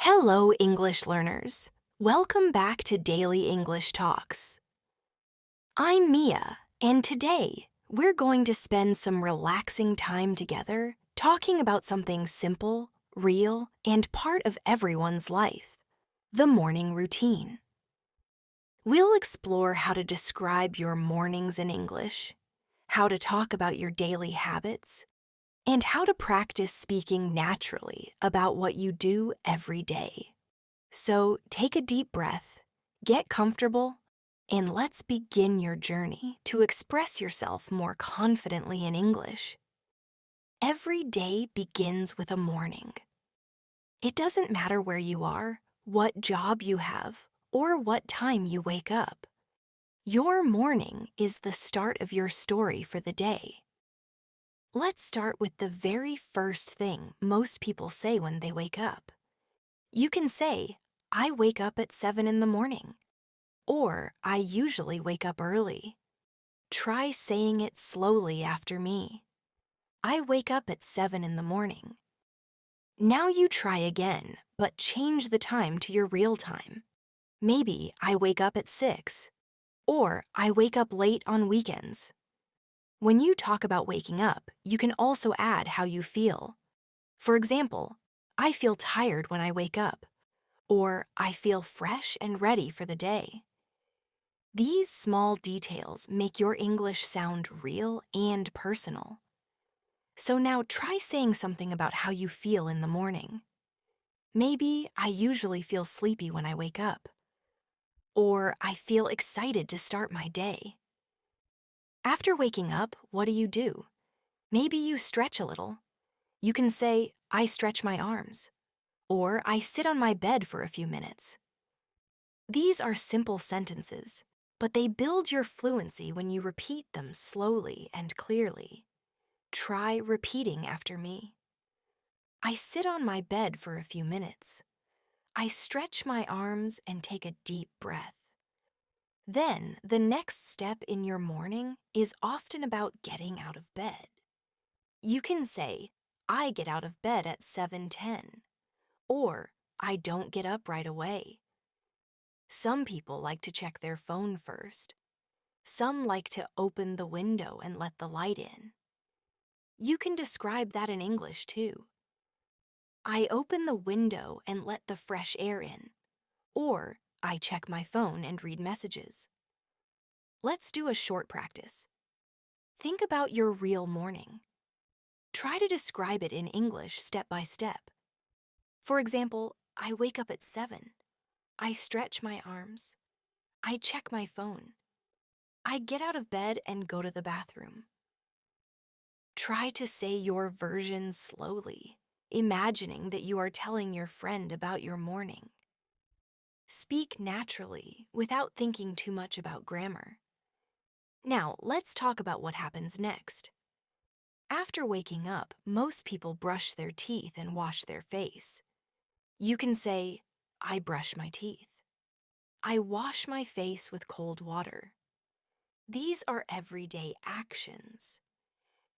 Hello, English learners. Welcome back to Daily English Talks. I'm Mia, and today we're going to spend some relaxing time together talking about something simple, real, and part of everyone's life: the morning routine. We'll explore how to describe your mornings in English, how to talk about your daily habits, and how to practice speaking naturally about what you do every day. So take a deep breath, get comfortable, and let's begin your journey to express yourself more confidently in English. Every day begins with a morning. It doesn't matter where you are, what job you have, or what time you wake up. Your morning is the start of your story for the day. Let's start with the very first thing most people say when they wake up. You can say, "I wake up at 7 in the morning," or "I usually wake up early." Try saying it slowly after me. I wake up at 7 in the morning. Now you try again, but change the time to your real time. Maybe I wake up at 6, or I wake up late on weekends. When you talk about waking up, you can also add how you feel. For example, I feel tired when I wake up, or I feel fresh and ready for the day. These small details make your English sound real and personal. So now try saying something about how you feel in the morning. Maybe I usually feel sleepy when I wake up, or I feel excited to start my day. After waking up, what do? Maybe you stretch a little. You can say, "I stretch my arms," or "I sit on my bed for a few minutes." These are simple sentences, but they build your fluency when you repeat them slowly and clearly. Try repeating after me. I sit on my bed for a few minutes. I stretch my arms and take a deep breath. Then, the next step in your morning is often about getting out of bed. You can say, "I get out of bed at 7:10," or "I don't get up right away." Some people like to check their phone first. Some like to open the window and let the light in. You can describe that in English too. I open the window and let the fresh air in, or I check my phone and read messages. Let's do a short practice. Think about your real morning. Try to describe it in English step by step. For example, I wake up at 7. I stretch my arms. I check my phone. I get out of bed and go to the bathroom. Try to say your version slowly, imagining that you are telling your friend about your morning. Speak naturally without thinking too much about grammar. Now, let's talk about what happens next. After waking up, most people brush their teeth and wash their face. You can say, "I brush my teeth." "I wash my face with cold water." These are everyday actions.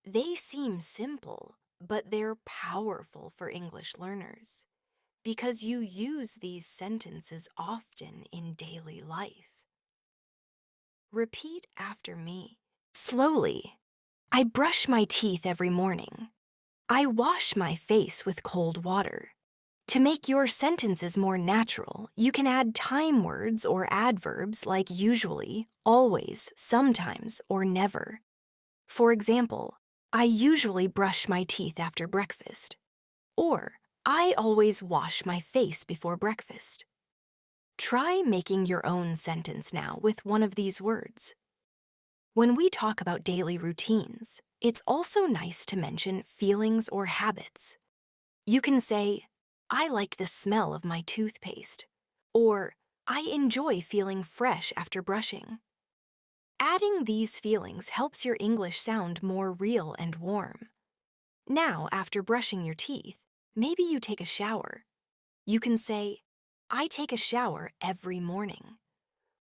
They seem simple, but they're powerful for English learners because you use these sentences often in daily life. Repeat after me, slowly. I brush my teeth every morning. I wash my face with cold water. To make your sentences more natural, you can add time words or adverbs like usually, always, sometimes, or never. For example, I usually brush my teeth after breakfast, or I always wash my face before breakfast. Try making your own sentence now with one of these words. When we talk about daily routines, it's also nice to mention feelings or habits. You can say, "I like the smell of my toothpaste," or "I enjoy feeling fresh after brushing." Adding these feelings helps your English sound more real and warm. Now, after brushing your teeth, maybe you take a shower. You can say, "I take a shower every morning,"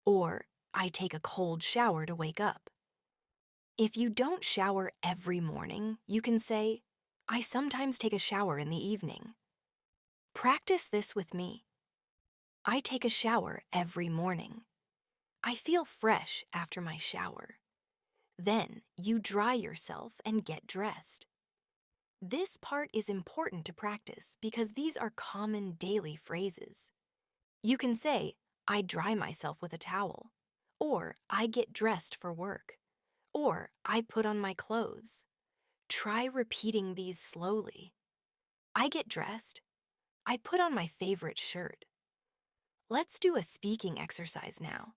or "I take a cold shower to wake up." If you don't shower every morning, you can say, "I sometimes take a shower in the evening." Practice this with me. I take a shower every morning. I feel fresh after my shower. Then you dry yourself and get dressed. This part is important to practice because these are common daily phrases. You can say, I dry myself with a towel, or I get dressed for work, or I put on my clothes. Try repeating these slowly. I get dressed. I put on my favorite shirt. Let's do a speaking exercise now.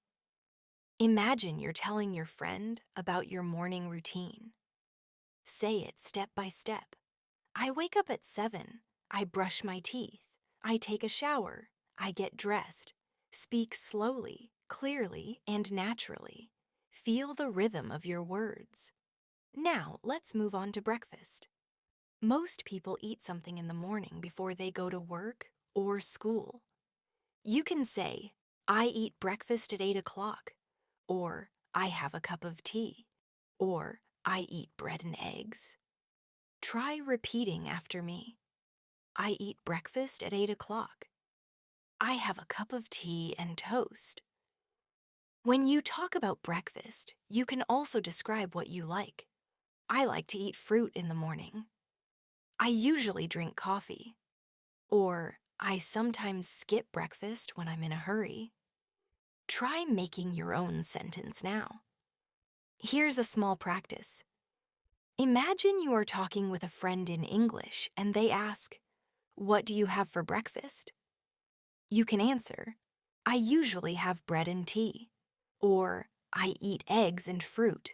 Imagine you're telling your friend about your morning routine. Say it step by step. I wake up at 7. I brush my teeth. I take a shower. I get dressed. Speak slowly, clearly, and naturally. Feel the rhythm of your words. Now, let's move on to breakfast. Most people eat something in the morning before they go to work or school. You can say, I eat breakfast at 8 o'clock, or I have a cup of tea, or I eat bread and eggs. Try repeating after me. I eat breakfast at 8 o'clock. I have a cup of tea and toast. When you talk about breakfast, you can also describe what you like. I like to eat fruit in the morning. I usually drink coffee. Or I sometimes skip breakfast when I'm in a hurry. Try making your own sentence now. Here's a small practice. Imagine you are talking with a friend in English and they ask, What do you have for breakfast? You can answer, I usually have bread and tea, or I eat eggs and fruit.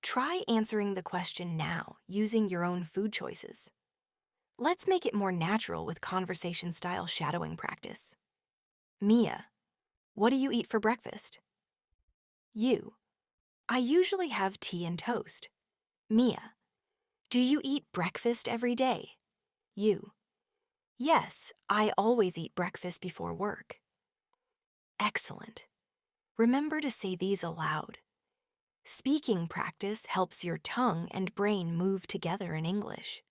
Try answering the question now using your own food choices. Let's make it more natural with conversation-style shadowing practice. Mia, what do you eat for breakfast? You, I usually have tea and toast. Mia, do you eat breakfast every day? You, yes, I always eat breakfast before work. Excellent. Remember to say these aloud. Speaking practice helps your tongue and brain move together in English.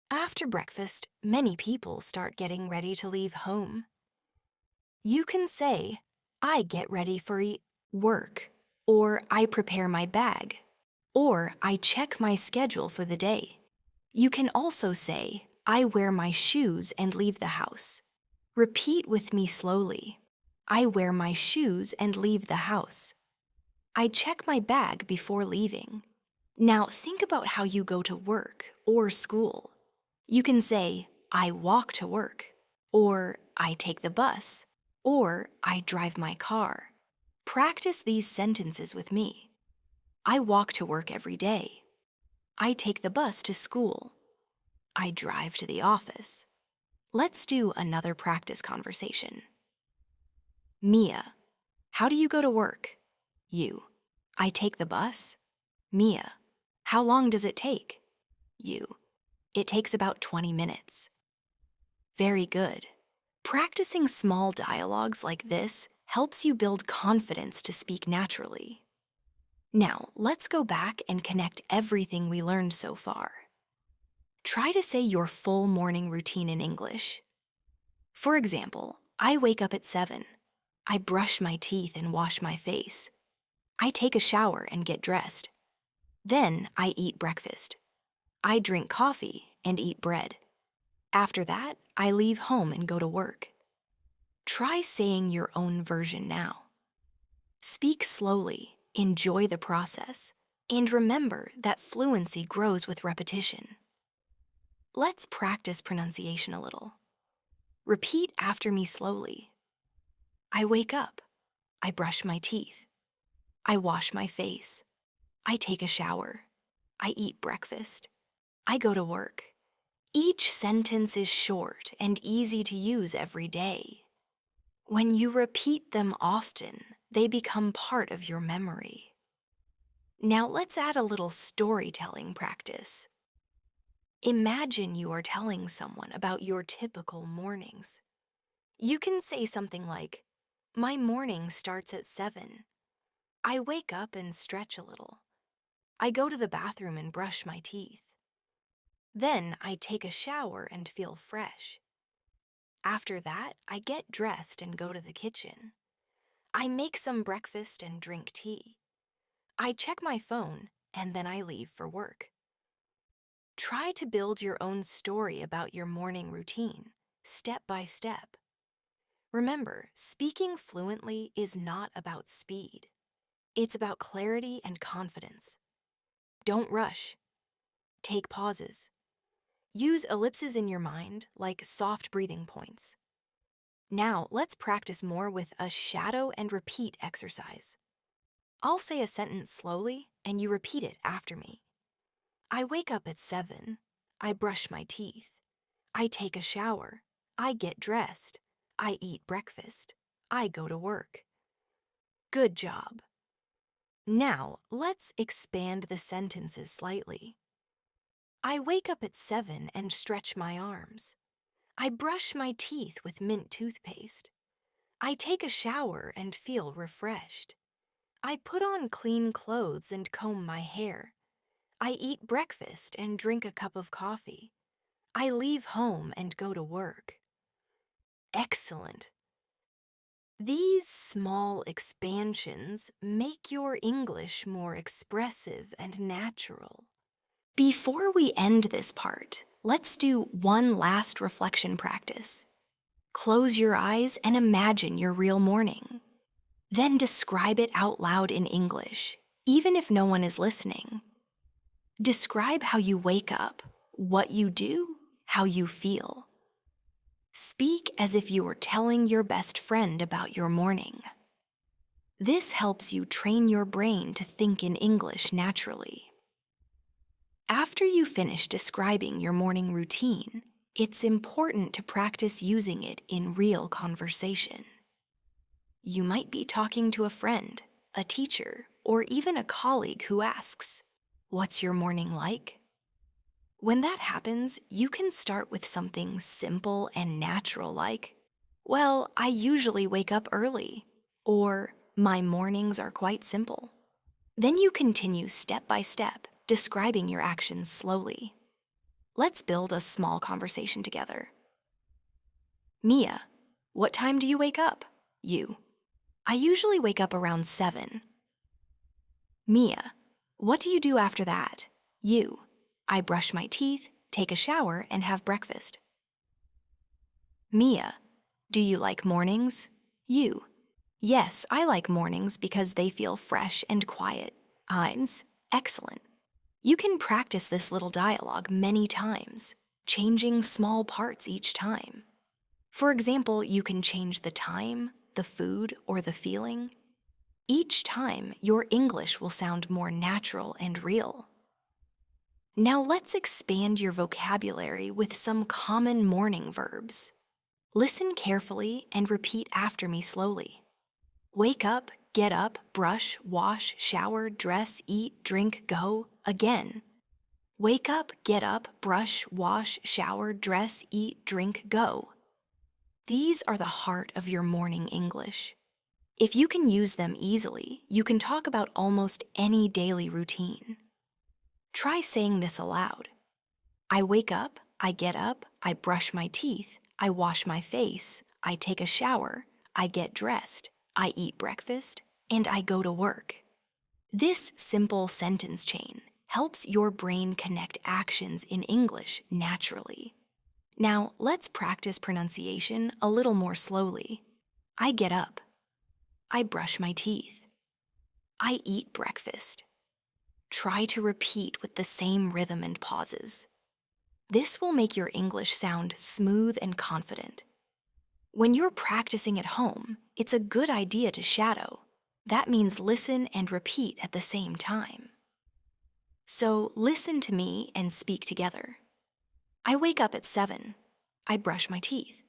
After breakfast, many people start getting ready to leave home. You can say, I get ready for work, or I prepare my bag, or I check my schedule for the day. You can also say, I wear my shoes and leave the house. Repeat with me slowly. I wear my shoes and leave the house. I check my bag before leaving. Now think about how you go to work or school. You can say, I walk to work, or I take the bus, or I drive my car. Practice these sentences with me. I walk to work every day. I take the bus to school. I drive to the office. Let's do another practice conversation. Mia, how do you go to work? You, I take the bus. Mia, how long does it take? You, it takes about 20 minutes. Very good. Practicing small dialogues like this helps you build confidence to speak naturally. Now, let's go back and connect everything we learned so far. Try to say your full morning routine in English. For example, I wake up at 7. I brush my teeth and wash my face. I take a shower and get dressed. Then I eat breakfast. I drink coffee and eat bread. After that, I leave home and go to work. Try saying your own version now. Speak slowly, enjoy the process, and remember that fluency grows with repetition. Let's practice pronunciation a little. Repeat after me slowly. I wake up. I brush my teeth. I wash my face. I take a shower. I eat breakfast. I go to work. Each sentence is short and easy to use every day. When you repeat them often, they become part of your memory. Now let's add a little storytelling practice. Imagine you are telling someone about your typical mornings. You can say something like, My morning starts at 7. I wake up and stretch a little. I go to the bathroom and brush my teeth. Then I take a shower and feel fresh. After that, I get dressed and go to the kitchen. I make some breakfast and drink tea. I check my phone, and then I leave for work. Try to build your own story about your morning routine, step by step. Remember, speaking fluently is not about speed. It's about clarity and confidence. Don't rush. Take pauses. Use ellipses in your mind like soft breathing points. Now, let's practice more with a shadow and repeat exercise. I'll say a sentence slowly, and you repeat it after me. I wake up at 7. I brush my teeth. I take a shower. I get dressed. I eat breakfast. I go to work. Good job. Now, let's expand the sentences slightly. I wake up at 7 and stretch my arms. I brush my teeth with mint toothpaste. I take a shower and feel refreshed. I put on clean clothes and comb my hair. I eat breakfast and drink a cup of coffee. I leave home and go to work. Excellent. These small expansions make your English more expressive and natural. Before we end this part, let's do one last reflection practice. Close your eyes and imagine your real morning. Then describe it out loud in English, even if no one is listening. Describe how you wake up, what you do, how you feel. Speak as if you were telling your best friend about your morning. This helps you train your brain to think in English naturally. After you finish describing your morning routine, it's important to practice using it in real conversation. You might be talking to a friend, a teacher, or even a colleague who asks, "What's your morning like?" When that happens, you can start with something simple and natural like, "Well, I usually wake up early," or "My mornings are quite simple." Then you continue step by step, describing your actions slowly. Let's build a small conversation together. Mia, what time do you wake up? You. I usually wake up around 7. Mia, what do you do after that? You. I brush my teeth, take a shower, and have breakfast. Mia, do you like mornings? You. Yes, I like mornings because they feel fresh and quiet. Heinz, excellent. You can practice this little dialogue many times, changing small parts each time. For example, you can change the time, the food, or the feeling. Each time, your English will sound more natural and real. Now let's expand your vocabulary with some common morning verbs. Listen carefully and repeat after me slowly. Wake up, get up, brush, wash, shower, dress, eat, drink, go. Again. Wake up, get up, brush, wash, shower, dress, eat, drink, go. These are the heart of your morning English. If you can use them easily, you can talk about almost any daily routine. Try saying this aloud. I wake up, I get up, I brush my teeth, I wash my face, I take a shower, I get dressed, I eat breakfast, and I go to work. This simple sentence chain helps your brain connect actions in English naturally. Now, let's practice pronunciation a little more slowly. I get up. I brush my teeth. I eat breakfast. Try to repeat with the same rhythm and pauses. This will make your English sound smooth and confident. When you're practicing at home, it's a good idea to shadow. That means listen and repeat at the same time. So listen to me and speak together. I wake up at 7. I brush my teeth.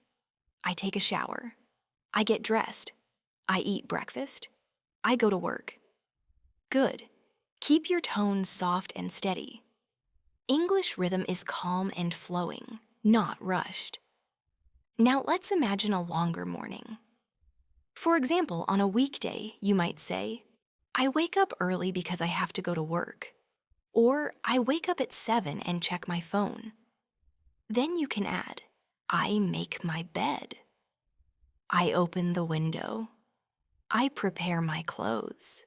I take a shower. I get dressed. I eat breakfast. I go to work. Good. Keep your tone soft and steady. English rhythm is calm and flowing, not rushed. Now let's imagine a longer morning. For example, on a weekday, you might say, I wake up early because I have to go to work. Or I wake up at 7 and check my phone. Then you can add, I make my bed. I open the window. I prepare my clothes.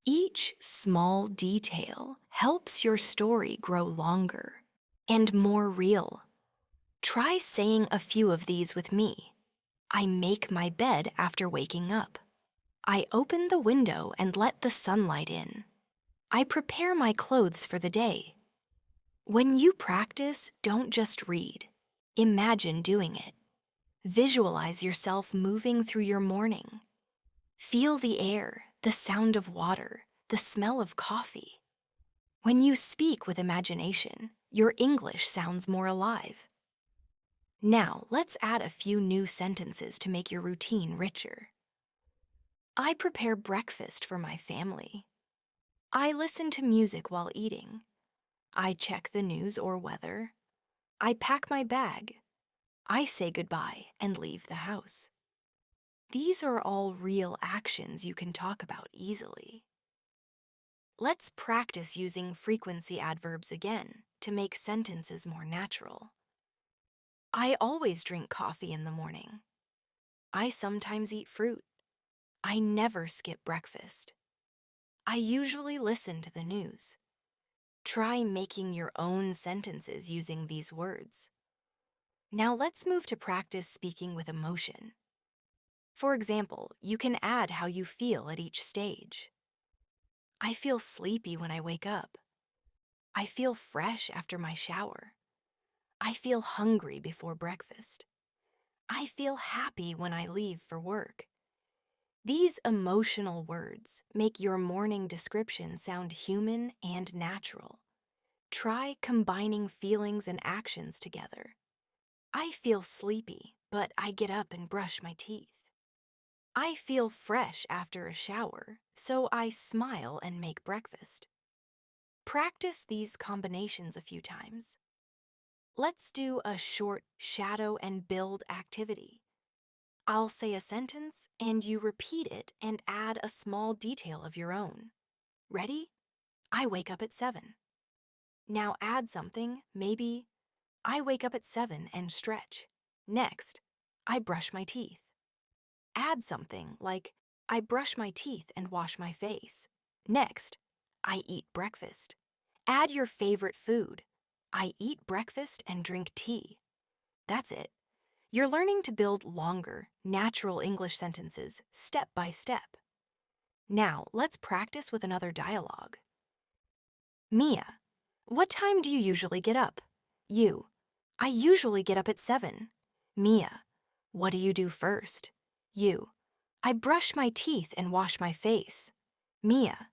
Each small detail helps your story grow longer and more real. Try saying a few of these with me. I make my bed after waking up. I open the window and let the sunlight in. I prepare my clothes for the day. When you practice, don't just read. Imagine doing it. Visualize yourself moving through your morning. Feel the air, the sound of water, the smell of coffee. When you speak with imagination, your English sounds more alive. Now, let's add a few new sentences to make your routine richer. I prepare breakfast for my family. I listen to music while eating. I check the news or weather. I pack my bag. I say goodbye and leave the house. These are all real actions you can talk about easily. Let's practice using frequency adverbs again to make sentences more natural. I always drink coffee in the morning. I sometimes eat fruit. I never skip breakfast. I usually listen to the news. Try making your own sentences using these words. Now let's move to practice speaking with emotion. For example, you can add how you feel at each stage. I feel sleepy when I wake up. I feel fresh after my shower. I feel hungry before breakfast. I feel happy when I leave for work. These emotional words make your morning description sound human and natural. Try combining feelings and actions together. I feel sleepy, but I get up and brush my teeth. I feel fresh after a shower, so I smile and make breakfast. Practice these combinations a few times. Let's do a short shadow and build activity. I'll say a sentence and you repeat it and add a small detail of your own. Ready? I wake up at 7. Now add something, maybe, I wake up at 7 and stretch. Next, I brush my teeth. Add something like, I brush my teeth and wash my face. Next, I eat breakfast. Add your favorite food. I eat breakfast and drink tea. That's it. You're learning to build longer, natural English sentences step by step. Now, let's practice with another dialogue. Mia, what time do you usually get up? You, I usually get up at 7. Mia, what do you do first? You, I brush my teeth and wash my face. Mia,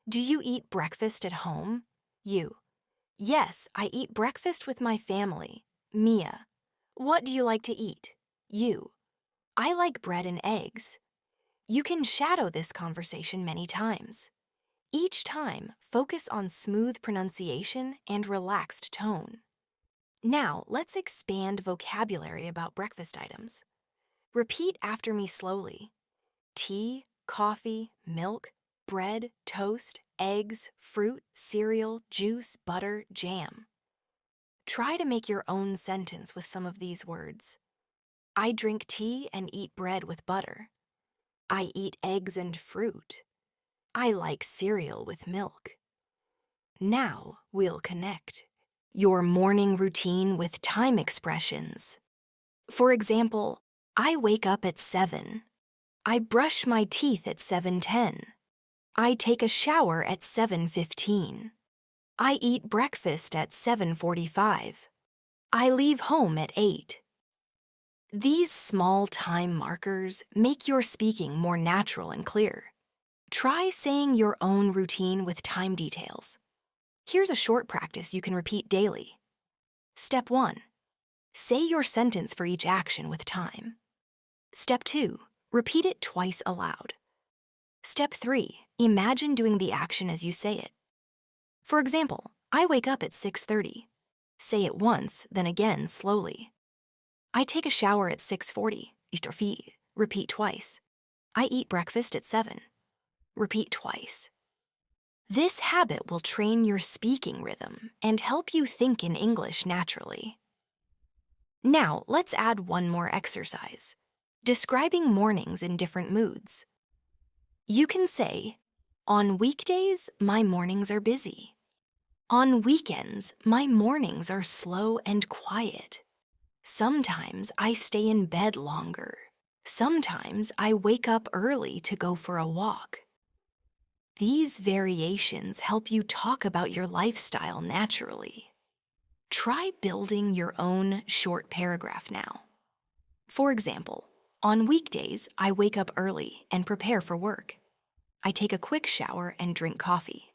do you eat breakfast at home? You, yes, I eat breakfast with my family. Mia, what do you like to eat? You, I like bread and eggs. You can shadow this conversation many times. Each time, focus on smooth pronunciation and relaxed tone. Now, let's expand vocabulary about breakfast items. Repeat after me slowly. Tea, coffee, milk, bread, toast, eggs, fruit, cereal, juice, butter, jam. Try to make your own sentence with some of these words. I drink tea and eat bread with butter. I eat eggs and fruit. I like cereal with milk. Now we'll connect your morning routine with time expressions. For example, I wake up at 7. I brush my teeth at 7:10. I take a shower at 7:15. I eat breakfast at 7:45. I leave home at 8. These small time markers make your speaking more natural and clear. Try saying your own routine with time details. Here's a short practice you can repeat daily. Step 1. Say your sentence for each action with time. Step 2. Repeat it twice aloud. Step 3. Imagine doing the action as you say it. For example, I wake up at 6:30. Say it once, then again slowly. I take a shower at 6:40. Repeat twice. I eat breakfast at 7. Repeat twice. This habit will train your speaking rhythm and help you think in English naturally. Now, let's add one more exercise. Describing mornings in different moods. You can say, on weekdays, my mornings are busy. On weekends, my mornings are slow and quiet. Sometimes I stay in bed longer. Sometimes I wake up early to go for a walk. These variations help you talk about your lifestyle naturally. Try building your own short paragraph now. For example, on weekdays, I wake up early and prepare for work. I take a quick shower and drink coffee.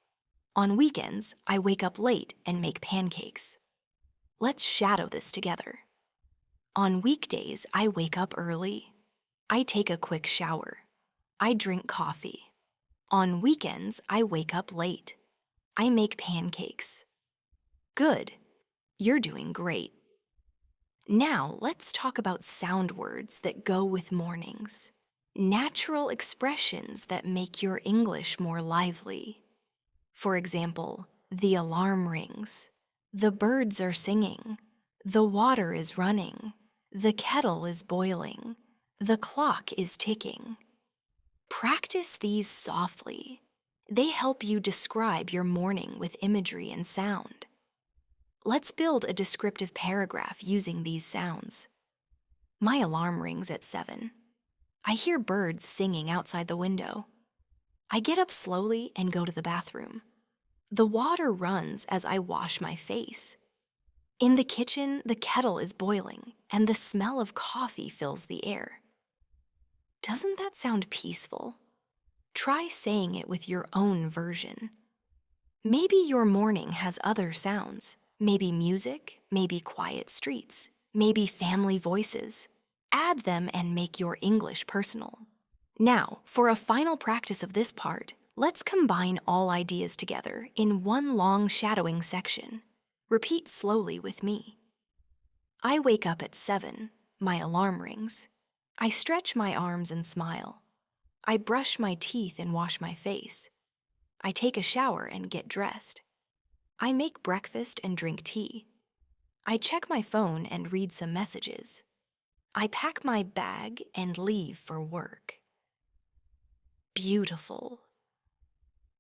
On weekends, I wake up late and make pancakes. Let's shadow this together. On weekdays, I wake up early. I take a quick shower. I drink coffee. On weekends, I wake up late. I make pancakes. Good. You're doing great. Now, let's talk about sound words that go with mornings. Natural expressions that make your English more lively. For example, the alarm rings. The birds are singing. The water is running. The kettle is boiling. The clock is ticking. Practice these softly. They help you describe your morning with imagery and sound. Let's build a descriptive paragraph using these sounds. My alarm rings at 7. I hear birds singing outside the window. I get up slowly and go to the bathroom. The water runs as I wash my face. In the kitchen, the kettle is boiling, and the smell of coffee fills the air. Doesn't that sound peaceful? Try saying it with your own version. Maybe your morning has other sounds. Maybe music, maybe quiet streets, maybe family voices. Add them and make your English personal. Now, for a final practice of this part, let's combine all ideas together in one long shadowing section. Repeat slowly with me. I wake up at 7. My alarm rings. I stretch my arms and smile. I brush my teeth and wash my face. I take a shower and get dressed. I make breakfast and drink tea. I check my phone and read some messages. I pack my bag and leave for work. Beautiful.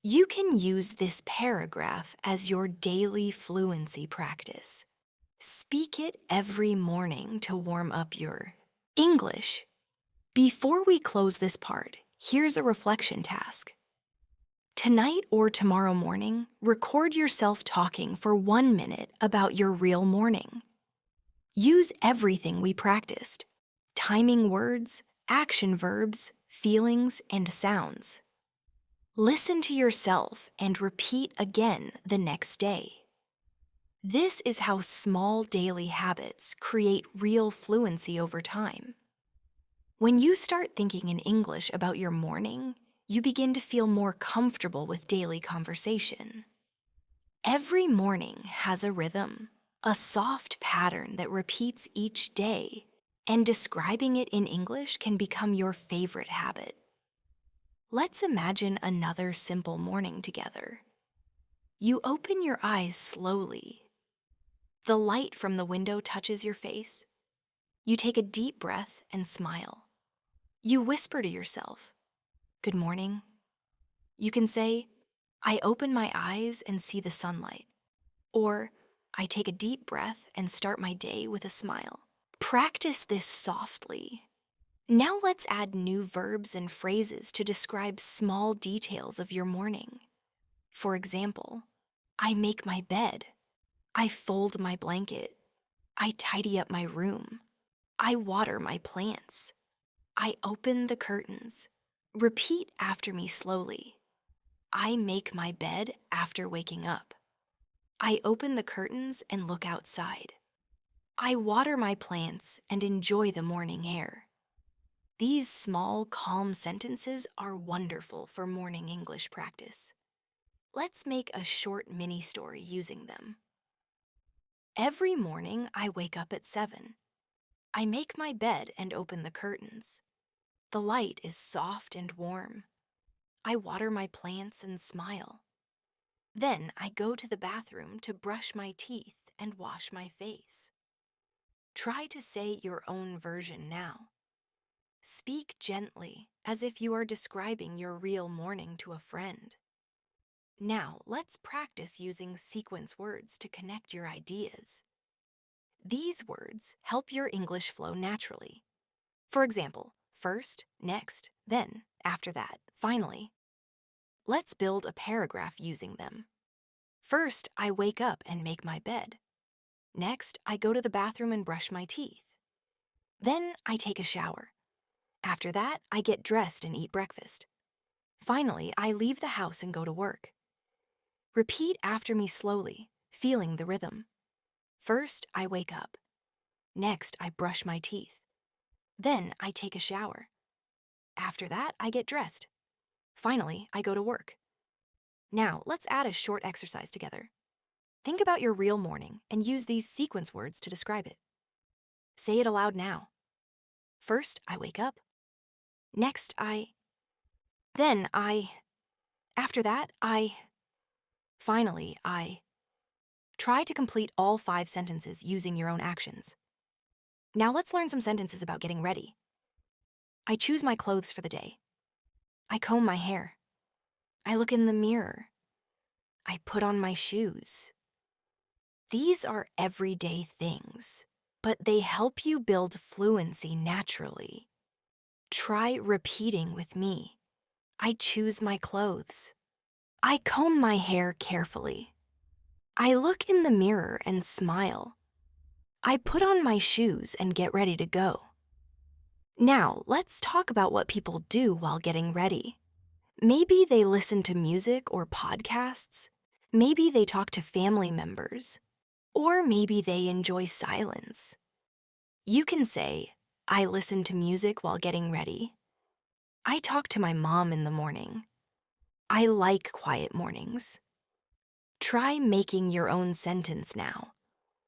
You can use this paragraph as your daily fluency practice. Speak it every morning to warm up your English. Before we close this part, here's a reflection task. Tonight or tomorrow morning, record yourself talking for 1 minute about your real morning. Use everything we practiced: timing words, action verbs, feelings, and sounds. Listen to yourself and repeat again the next day. This is how small daily habits create real fluency over time. When you start thinking in English about your morning, you begin to feel more comfortable with daily conversation. Every morning has a rhythm, a soft pattern that repeats each day, and describing it in English can become your favorite habit. Let's imagine another simple morning together. You open your eyes slowly. The light from the window touches your face. You take a deep breath and smile. You whisper to yourself, "Good morning." You can say, "I open my eyes and see the sunlight." Or, "I take a deep breath and start my day with a smile." Practice this softly. Now let's add new verbs and phrases to describe small details of your morning. For example, I make my bed. I fold my blanket. I tidy up my room. I water my plants. I open the curtains. Repeat after me slowly. I make my bed after waking up. I open the curtains and look outside. I water my plants and enjoy the morning air. These small, calm sentences are wonderful for morning English practice. Let's make a short mini story using them. Every morning I wake up at 7. I make my bed and open the curtains. The light is soft and warm. I water my plants and smile. Then I go to the bathroom to brush my teeth and wash my face. Try to say your own version now. Speak gently, as if you are describing your real morning to a friend. Now, let's practice using sequence words to connect your ideas. These words help your English flow naturally. For example, first, next, then, after that, finally. Let's build a paragraph using them. First, I wake up and make my bed. Next, I go to the bathroom and brush my teeth. Then, I take a shower. After that, I get dressed and eat breakfast. Finally, I leave the house and go to work. Repeat after me slowly, feeling the rhythm. First, I wake up. Next, I brush my teeth. Then, I take a shower. After that, I get dressed. Finally, I go to work. Now, let's add a short exercise together. Think about your real morning and use these sequence words to describe it. Say it aloud now. First, I wake up. Next, Then, After that, Finally, I. Try to complete all 5 sentences using your own actions. Now let's learn some sentences about getting ready. I choose my clothes for the day. I comb my hair. I look in the mirror. I put on my shoes. These are everyday things, but they help you build fluency naturally. Try repeating with me. I choose my clothes. I comb my hair carefully. I look in the mirror and smile. I put on my shoes and get ready to go. Now, let's talk about what people do while getting ready. Maybe they listen to music or podcasts. Maybe they talk to family members. Or maybe they enjoy silence. You can say, I listen to music while getting ready. I talk to my mom in the morning. I like quiet mornings. Try making your own sentence now.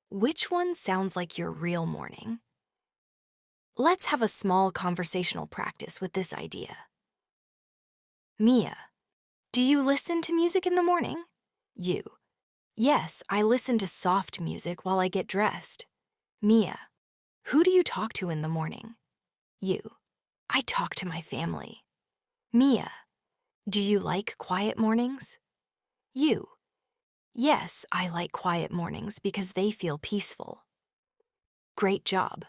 Which one sounds like your real morning? Let's have a small conversational practice with this idea. Mia, do you listen to music in the morning? You. Yes, I listen to soft music while I get dressed. Mia, who do you talk to in the morning? You. I talk to my family. Mia, do you like quiet mornings? You. Yes, I like quiet mornings because they feel peaceful. Great job.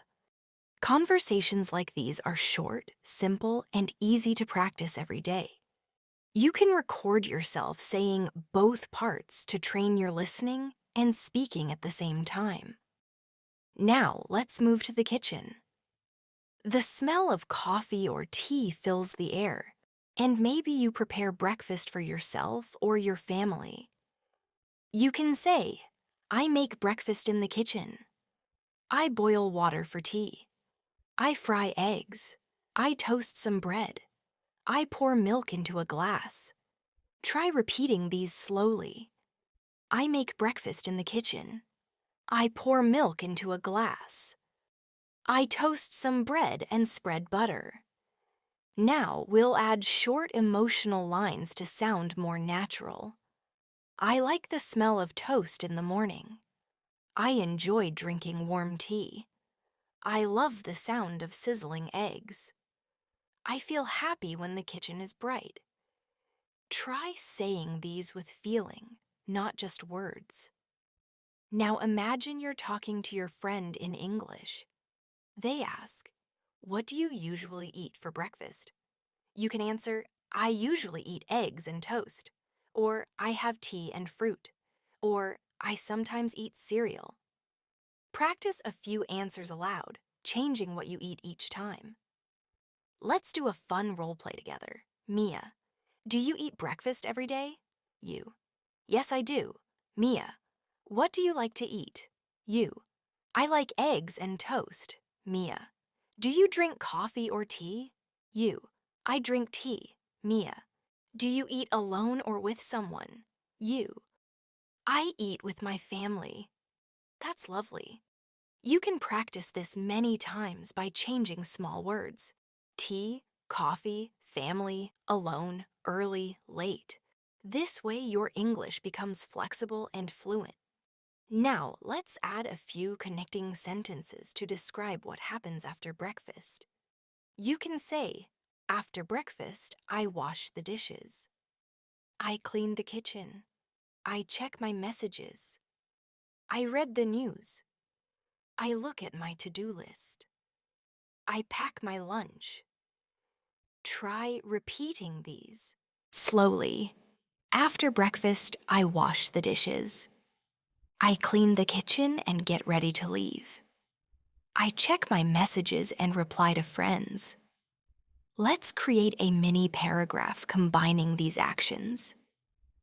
Conversations like these are short, simple, and easy to practice every day. You can record yourself saying both parts to train your listening and speaking at the same time. Now, let's move to the kitchen. The smell of coffee or tea fills the air, and maybe you prepare breakfast for yourself or your family. You can say, I make breakfast in the kitchen. I boil water for tea. I fry eggs. I toast some bread. I pour milk into a glass. Try repeating these slowly. I make breakfast in the kitchen. I pour milk into a glass. I toast some bread and spread butter. Now we'll add short emotional lines to sound more natural. I like the smell of toast in the morning. I enjoy drinking warm tea. I love the sound of sizzling eggs. I feel happy when the kitchen is bright. Try saying these with feeling, not just words. Now imagine you're talking to your friend in English. They ask, what do you usually eat for breakfast? You can answer, I usually eat eggs and toast. Or I have tea and fruit. Or I sometimes eat cereal. Practice a few answers aloud, changing what you eat each time. Let's do a fun role play together. Mia, do you eat breakfast every day? You. Yes, I do. Mia, what do you like to eat? You. I like eggs and toast. Mia. Do you drink coffee or tea? You. I drink tea. Mia. Do you eat alone or with someone? You. I eat with my family. That's lovely. You can practice this many times by changing small words. Tea, coffee, family, alone, early, late. This way your English becomes flexible and fluent. Now, let's add a few connecting sentences to describe what happens after breakfast. You can say, after breakfast, I wash the dishes. I clean the kitchen. I check my messages. I read the news. I look at my to-do list. I pack my lunch. Try repeating these slowly. After breakfast, I wash the dishes. I clean the kitchen and get ready to leave. I check my messages and reply to friends. Let's create a mini paragraph combining these actions.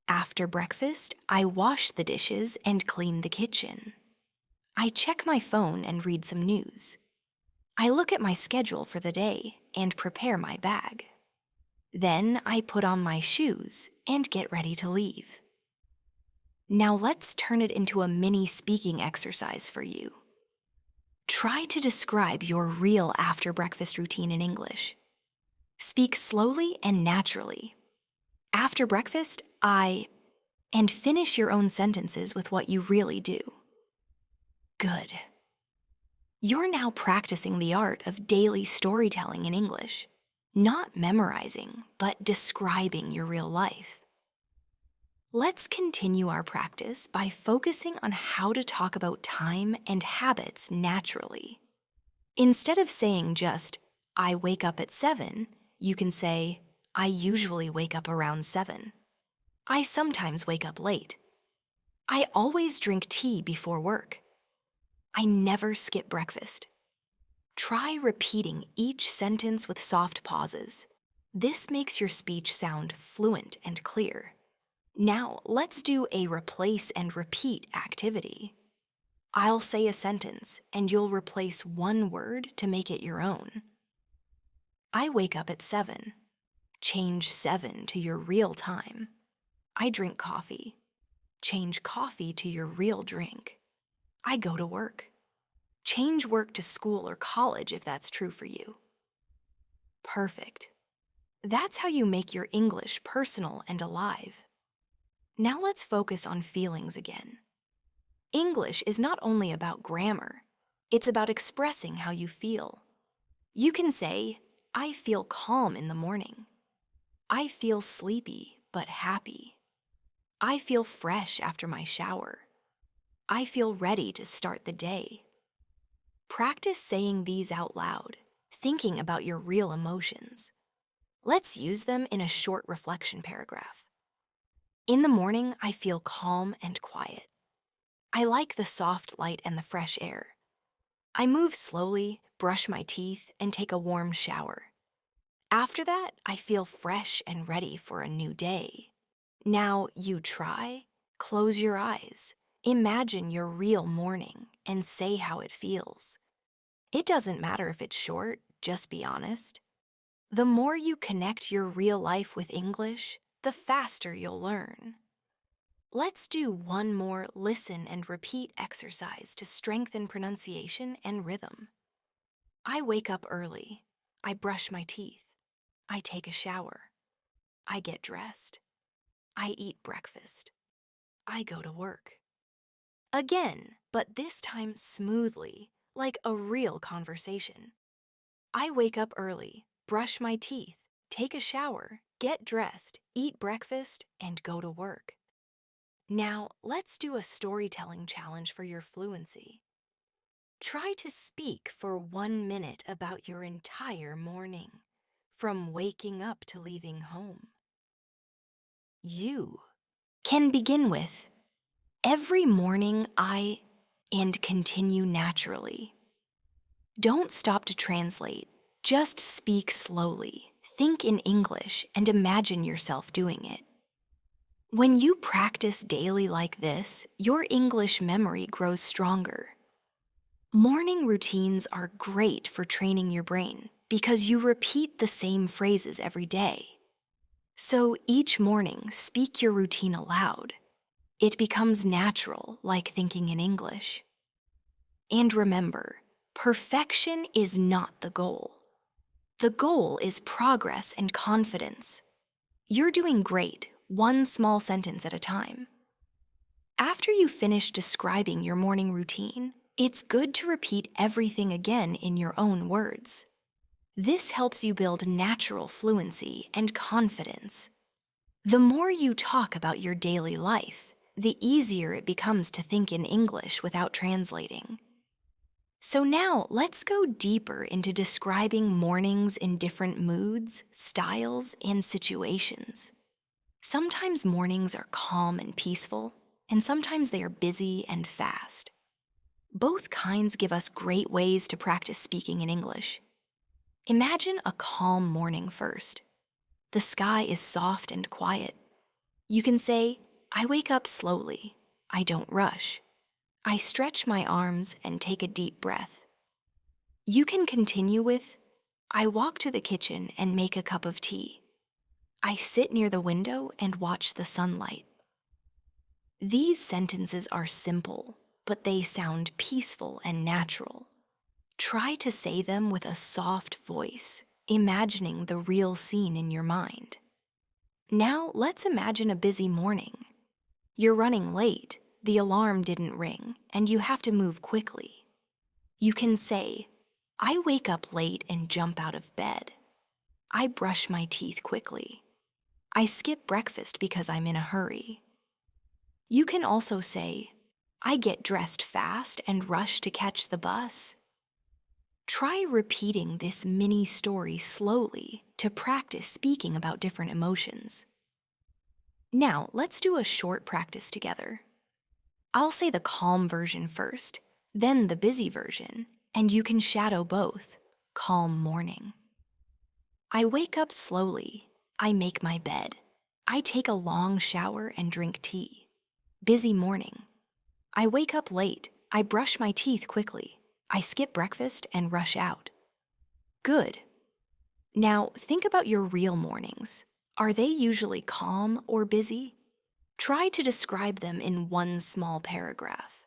After breakfast, I wash the dishes and clean the kitchen. I check my phone and read some news. I look at my schedule for the day and prepare my bag. Then I put on my shoes and get ready to leave. Now let's turn it into a mini speaking exercise for you. Try to describe your real after breakfast routine in English. Speak slowly and naturally. After breakfast, and finish your own sentences with what you really do. Good. You're now practicing the art of daily storytelling in English, not memorizing, but describing your real life. Let's continue our practice by focusing on how to talk about time and habits naturally. Instead of saying just, I wake up at 7, you can say, I usually wake up around 7. I sometimes wake up late. I always drink tea before work. I never skip breakfast. Try repeating each sentence with soft pauses. This makes your speech sound fluent and clear. Now, let's do a replace and repeat activity. I'll say a sentence, and you'll replace one word to make it your own. I wake up at 7. Change 7 to your real time. I drink coffee. Change coffee to your real drink. I go to work. Change work to school or college if that's true for you. Perfect. That's how you make your English personal and alive. Now let's focus on feelings again. English is not only about grammar, it's about expressing how you feel. You can say, I feel calm in the morning. I feel sleepy but happy. I feel fresh after my shower. I feel ready to start the day. Practice saying these out loud, thinking about your real emotions. Let's use them in a short reflection paragraph. In the morning, I feel calm and quiet. I like the soft light and the fresh air. I move slowly, brush my teeth, and take a warm shower. After that, I feel fresh and ready for a new day. Now you try, close your eyes, imagine your real morning, and say how it feels. It doesn't matter if it's short, just be honest. The more you connect your real life with English, the faster you'll learn. Let's do one more listen and repeat exercise to strengthen pronunciation and rhythm. I wake up early. I brush my teeth. I take a shower. I get dressed. I eat breakfast. I go to work. Again, but this time smoothly, like a real conversation. I wake up early, brush my teeth, take a shower, get dressed, eat breakfast, and go to work. Now, let's do a storytelling challenge for your fluency. Try to speak for 1 minute about your entire morning, from waking up to leaving home. You can begin with, every morning and continue naturally. Don't stop to translate, just speak slowly, think in English, and imagine yourself doing it. When you practice daily like this, your English memory grows stronger. Morning routines are great for training your brain because you repeat the same phrases every day. So each morning, speak your routine aloud. It becomes natural, like thinking in English. And remember, perfection is not the goal. The goal is progress and confidence. You're doing great, one small sentence at a time. After you finish describing your morning routine, it's good to repeat everything again in your own words. This helps you build natural fluency and confidence. The more you talk about your daily life, the easier it becomes to think in English without translating. So now let's go deeper into describing mornings in different moods, styles, and situations. Sometimes mornings are calm and peaceful, and sometimes they are busy and fast. Both kinds give us great ways to practice speaking in English. Imagine a calm morning first. The sky is soft and quiet. You can say, I wake up slowly. I don't rush. I stretch my arms and take a deep breath. You can continue with, I walk to the kitchen and make a cup of tea. I sit near the window and watch the sunlight. These sentences are simple, but they sound peaceful and natural. Try to say them with a soft voice, imagining the real scene in your mind. Now let's imagine a busy morning. You're running late, the alarm didn't ring, and you have to move quickly. You can say, I wake up late and jump out of bed. I brush my teeth quickly. I skip breakfast because I'm in a hurry. You can also say, I get dressed fast and rush to catch the bus. Try repeating this mini story slowly to practice speaking about different emotions. Now, let's do a short practice together. I'll say the calm version first, then the busy version, and you can shadow both. Calm morning. I wake up slowly. I make my bed. I take a long shower and drink tea. Busy morning. I wake up late. I brush my teeth quickly. I skip breakfast and rush out. Good. Now, think about your real mornings. Are they usually calm or busy? Try to describe them in one small paragraph.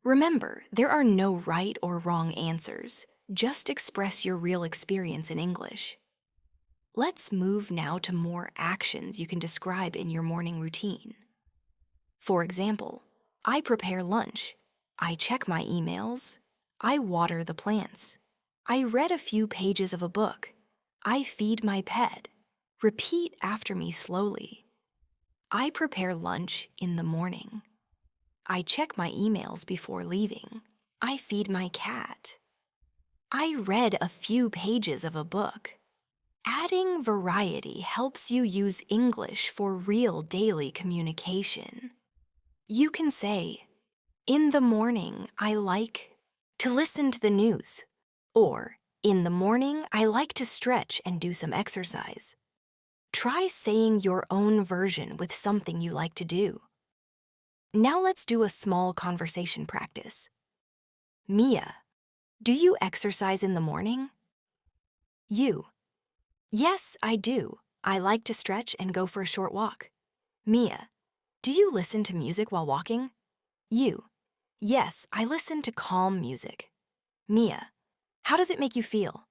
Remember, there are no right or wrong answers. Just express your real experience in English. Let's move now to more actions you can describe in your morning routine. For example, I prepare lunch. I check my emails. I water the plants. I read a few pages of a book. I feed my pet. Repeat after me slowly. I prepare lunch in the morning. I check my emails before leaving. I feed my cat. I read a few pages of a book. Adding variety helps you use English for real daily communication. You can say, in the morning, I like to listen to the news. Or, in the morning, I like to stretch and do some exercise. Try saying your own version with something you like to do. Now let's do a small conversation practice. Mia, do you exercise in the morning? You, yes, I do. I like to stretch and go for a short walk. Mia, do you listen to music while walking? You, yes, I listen to calm music. Mia, how does it make you feel?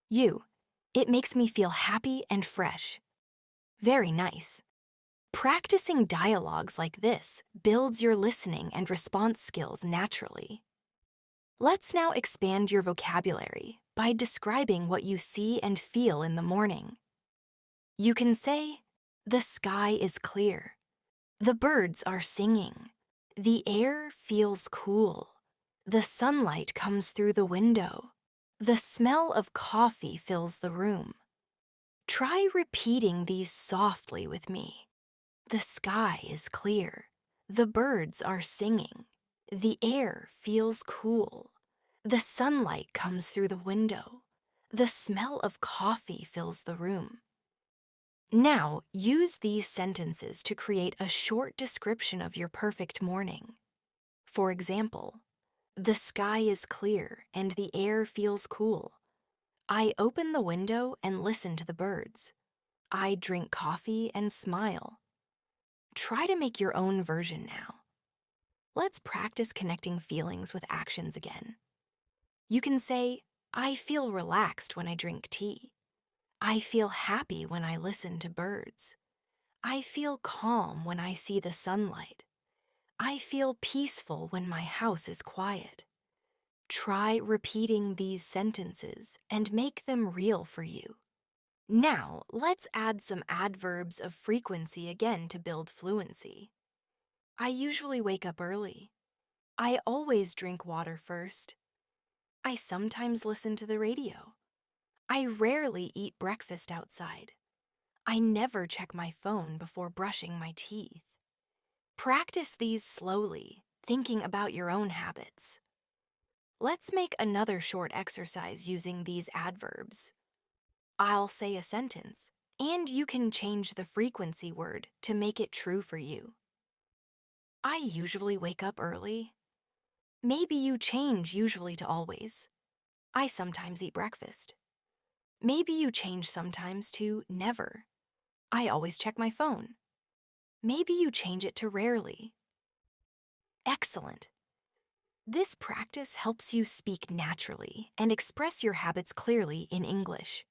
You, it makes me feel happy and fresh. Very nice. Practicing dialogues like this builds your listening and response skills naturally. Let's now expand your vocabulary by describing what you see and feel in the morning. You can say, the sky is clear. The birds are singing. The air feels cool. The sunlight comes through the window. The smell of coffee fills the room. Try repeating these softly with me. The sky is clear. The birds are singing. The air feels cool. The sunlight comes through the window. The smell of coffee fills the room. Now, use these sentences to create a short description of your perfect morning. For example, the sky is clear and the air feels cool. I open the window and listen to the birds. I drink coffee and smile. Try to make your own version now. Let's practice connecting feelings with actions again. You can say, I feel relaxed when I drink tea. I feel happy when I listen to birds. I feel calm when I see the sunlight. I feel peaceful when my house is quiet. Try repeating these sentences and make them real for you. Now, let's add some adverbs of frequency again to build fluency. I usually wake up early. I always drink water first. I sometimes listen to the radio. I rarely eat breakfast outside. I never check my phone before brushing my teeth. Practice these slowly, thinking about your own habits. Let's make another short exercise using these adverbs. I'll say a sentence, and you can change the frequency word to make it true for you. I usually wake up early. Maybe you change usually to always. I sometimes eat breakfast. Maybe you change sometimes to never. I always check my phone. Maybe you change it to rarely. Excellent. This practice helps you speak naturally and express your habits clearly in English.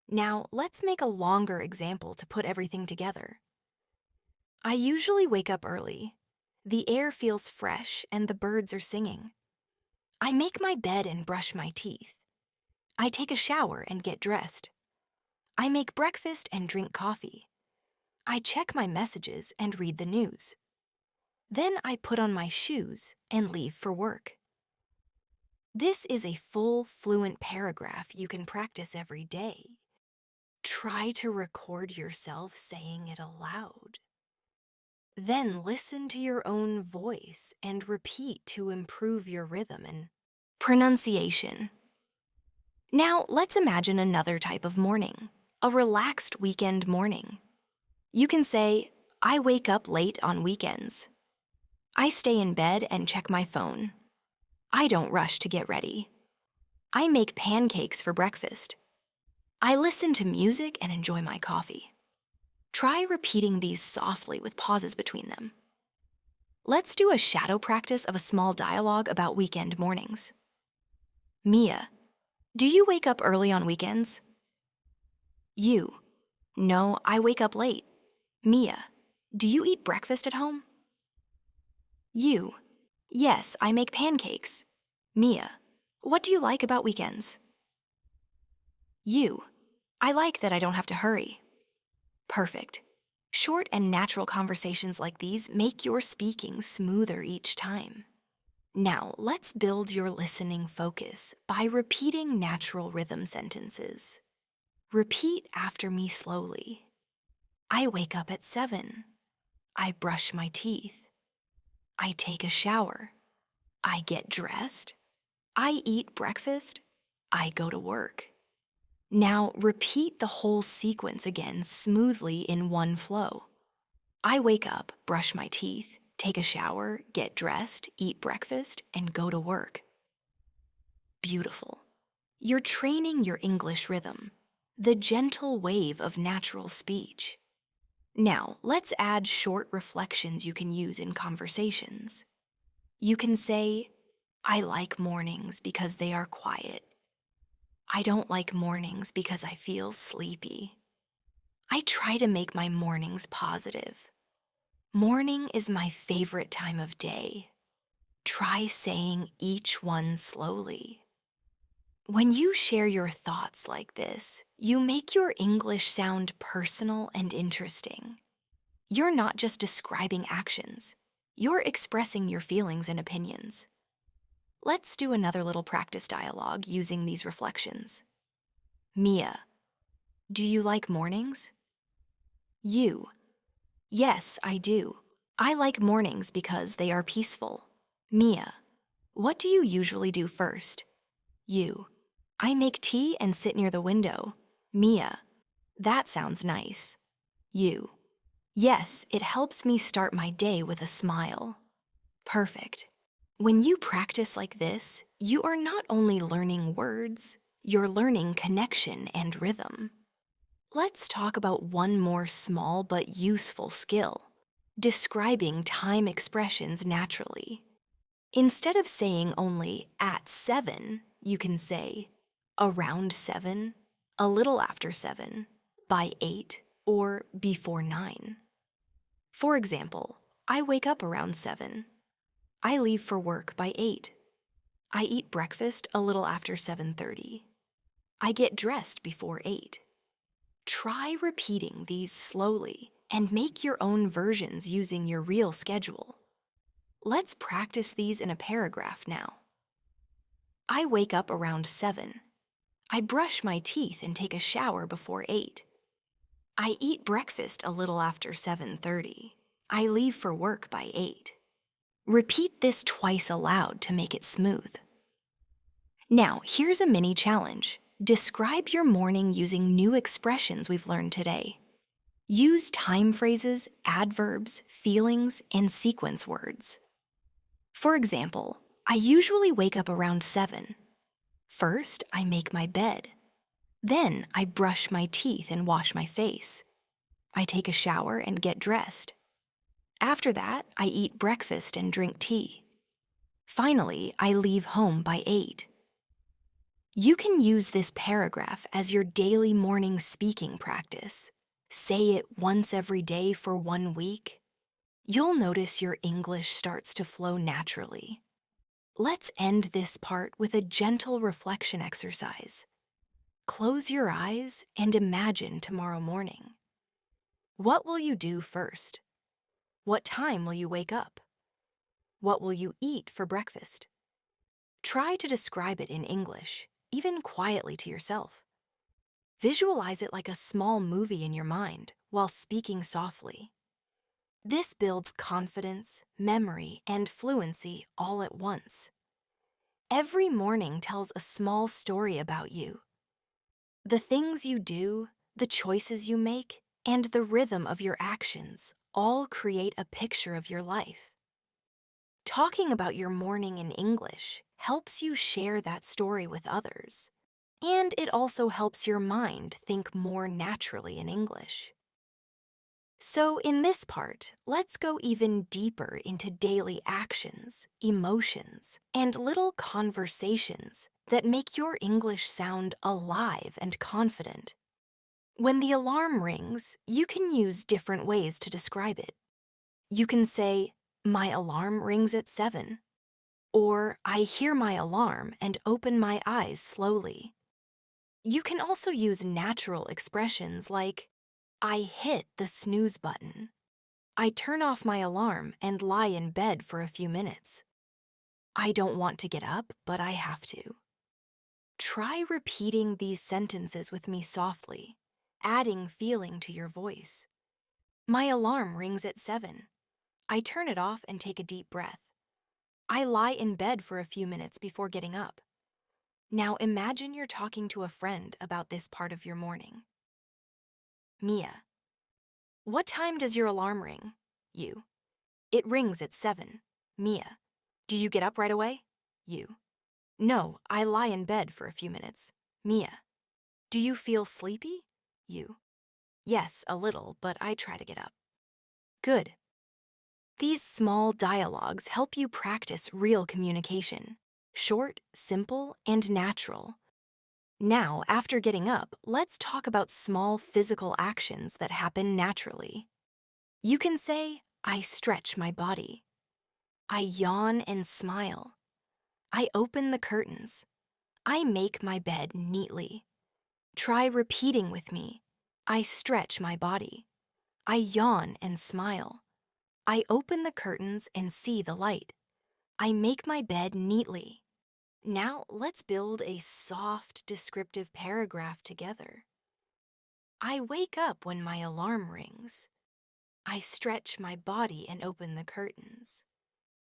Now, let's make a longer example to put everything together. I usually wake up early. The air feels fresh and the birds are singing. I make my bed and brush my teeth. I take a shower and get dressed. I make breakfast and drink coffee. I check my messages and read the news. Then I put on my shoes and leave for work. This is a full, fluent paragraph you can practice every day. Try to record yourself saying it aloud. Then listen to your own voice and repeat to improve your rhythm and pronunciation. Now, let's imagine another type of morning, a relaxed weekend morning. You can say, I wake up late on weekends. I stay in bed and check my phone. I don't rush to get ready. I make pancakes for breakfast. I listen to music and enjoy my coffee. Try repeating these softly with pauses between them. Let's do a shadow practice of a small dialogue about weekend mornings. Mia, do you wake up early on weekends? You, no, I wake up late. Mia, do you eat breakfast at home? You, yes, I make pancakes. Mia, what do you like about weekends? You, I like that I don't have to hurry. Perfect. Short and natural conversations like these make your speaking smoother each time. Now, let's build your listening focus by repeating natural rhythm sentences. Repeat after me slowly. I wake up at 7. I brush my teeth. I take a shower. I get dressed. I eat breakfast. I go to work. Now repeat the whole sequence again smoothly in one flow. I wake up, brush my teeth, take a shower, get dressed, eat breakfast, and go to work. Beautiful. You're training your English rhythm, the gentle wave of natural speech. Now, let's add short reflections you can use in conversations. You can say, I like mornings because they are quiet. I don't like mornings because I feel sleepy. I try to make my mornings positive. Morning is my favorite time of day. Try saying each one slowly. When you share your thoughts like this, you make your English sound personal and interesting. You're not just describing actions. You're expressing your feelings and opinions. Let's do another little practice dialogue using these reflections. Mia, do you like mornings? You, yes, I do. I like mornings because they are peaceful. Mia, what do you usually do first? You, I make tea and sit near the window. Mia, that sounds nice. You, yes, it helps me start my day with a smile. Perfect. When you practice like this, you are not only learning words, you're learning connection and rhythm. Let's talk about one more small but useful skill, describing time expressions naturally. Instead of saying only at 7, you can say around 7, a little after 7, by 8, or before 9. For example, I wake up around 7. I leave for work by 8. I eat breakfast a little after 7:30. I get dressed before 8. Try repeating these slowly and make your own versions using your real schedule. Let's practice these in a paragraph now. I wake up around 7. I brush my teeth and take a shower before 8. I eat breakfast a little after 7:30. I leave for work by 8. Repeat this twice aloud to make it smooth. Now, here's a mini challenge. Describe your morning using new expressions we've learned today. Use time phrases, adverbs, feelings, and sequence words. For example, I usually wake up around 7. First, I make my bed. Then, I brush my teeth and wash my face. I take a shower and get dressed. After that, I eat breakfast and drink tea. Finally, I leave home by 8. You can use this paragraph as your daily morning speaking practice. Say it once every day for 1 week. You'll notice your English starts to flow naturally. Let's end this part with a gentle reflection exercise. Close your eyes and imagine tomorrow morning. What will you do first? What time will you wake up? What will you eat for breakfast? Try to describe it in English, even quietly to yourself. Visualize it like a small movie in your mind while speaking softly. This builds confidence, memory, and fluency all at once. Every morning tells a small story about you. The things you do, the choices you make, and the rhythm of your actions all create a picture of your life. Talking about your morning in English helps you share that story with others, and it also helps your mind think more naturally in English. So in this part, let's go even deeper into daily actions, emotions, and little conversations that make your English sound alive and confident. When the alarm rings, you can use different ways to describe it. You can say, "My alarm rings at 7." Or, "I hear my alarm and open my eyes slowly." You can also use natural expressions like, "I hit the snooze button." "I turn off my alarm and lie in bed for a few minutes." "I don't want to get up, but I have to." Try repeating these sentences with me softly, adding feeling to your voice. My alarm rings at 7. I turn it off and take a deep breath. I lie in bed for a few minutes before getting up. Now imagine you're talking to a friend about this part of your morning. Mia. What time does your alarm ring? You. It rings at 7. Mia. Do you get up right away? You. No, I lie in bed for a few minutes. Mia. Do you feel sleepy? You. Yes, a little, but I try to get up. Good. These small dialogues help you practice real communication. Short, simple, and natural. Now, after getting up, let's talk about small physical actions that happen naturally. You can say, "I stretch my body." "I yawn and smile." "I open the curtains." "I make my bed neatly." Try repeating with me. "I stretch my body." "I yawn and smile." "I open the curtains and see the light." "I make my bed neatly." Now let's build a soft, descriptive paragraph together. I wake up when my alarm rings. I stretch my body and open the curtains.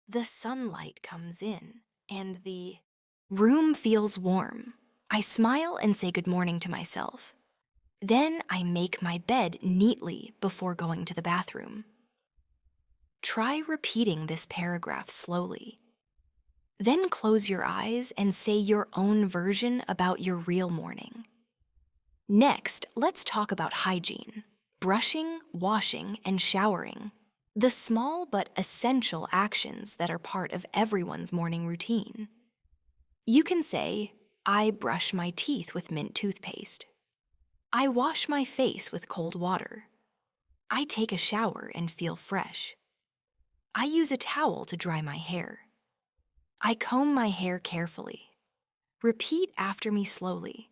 The sunlight comes in, and the room feels warm. I smile and say good morning to myself. Then I make my bed neatly before going to the bathroom. Try repeating this paragraph slowly. Then close your eyes and say your own version about your real morning. Next, let's talk about hygiene. Brushing, washing, and showering. The small but essential actions that are part of everyone's morning routine. You can say, "I brush my teeth with mint toothpaste." "I wash my face with cold water." "I take a shower and feel fresh." I use a towel to dry my hair. I comb my hair carefully. Repeat after me slowly.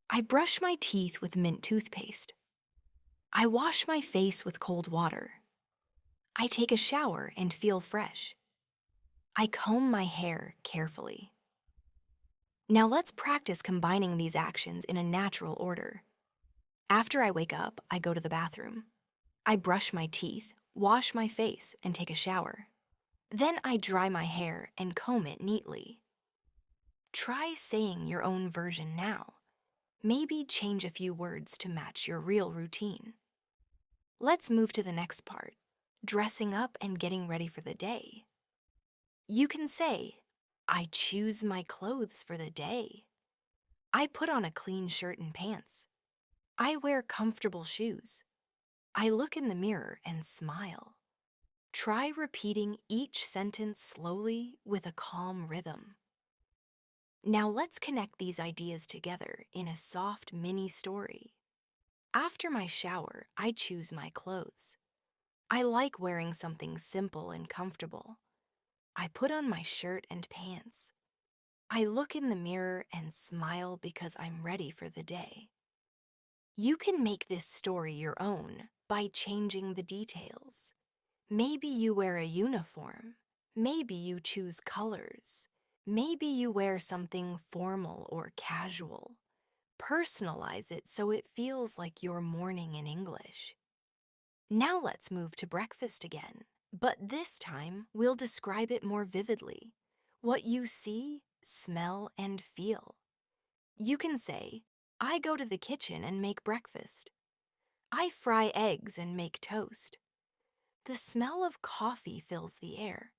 I brush my teeth with mint toothpaste. I wash my face with cold water. I take a shower and feel fresh. I comb my hair carefully. Now let's practice combining these actions in a natural order. After I wake up, I go to the bathroom. I brush my teeth, wash my face, and take a shower. Then I dry my hair and comb it neatly. Try saying your own version now. Maybe change a few words to match your real routine. Let's move to the next part, dressing up and getting ready for the day. You can say, I choose my clothes for the day. I put on a clean shirt and pants. I wear comfortable shoes. I look in the mirror and smile. Try repeating each sentence slowly with a calm rhythm. Now let's connect these ideas together in a soft mini story. After my shower, I choose my clothes. I like wearing something simple and comfortable. I put on my shirt and pants. I look in the mirror and smile because I'm ready for the day. You can make this story your own by changing the details. Maybe you wear a uniform. Maybe you choose colors. Maybe you wear something formal or casual. Personalize it so it feels like your morning in English. Now let's move to breakfast again, but this time we'll describe it more vividly. What you see, smell, and feel. You can say, I go to the kitchen and make breakfast. I fry eggs and make toast. The smell of coffee fills the air.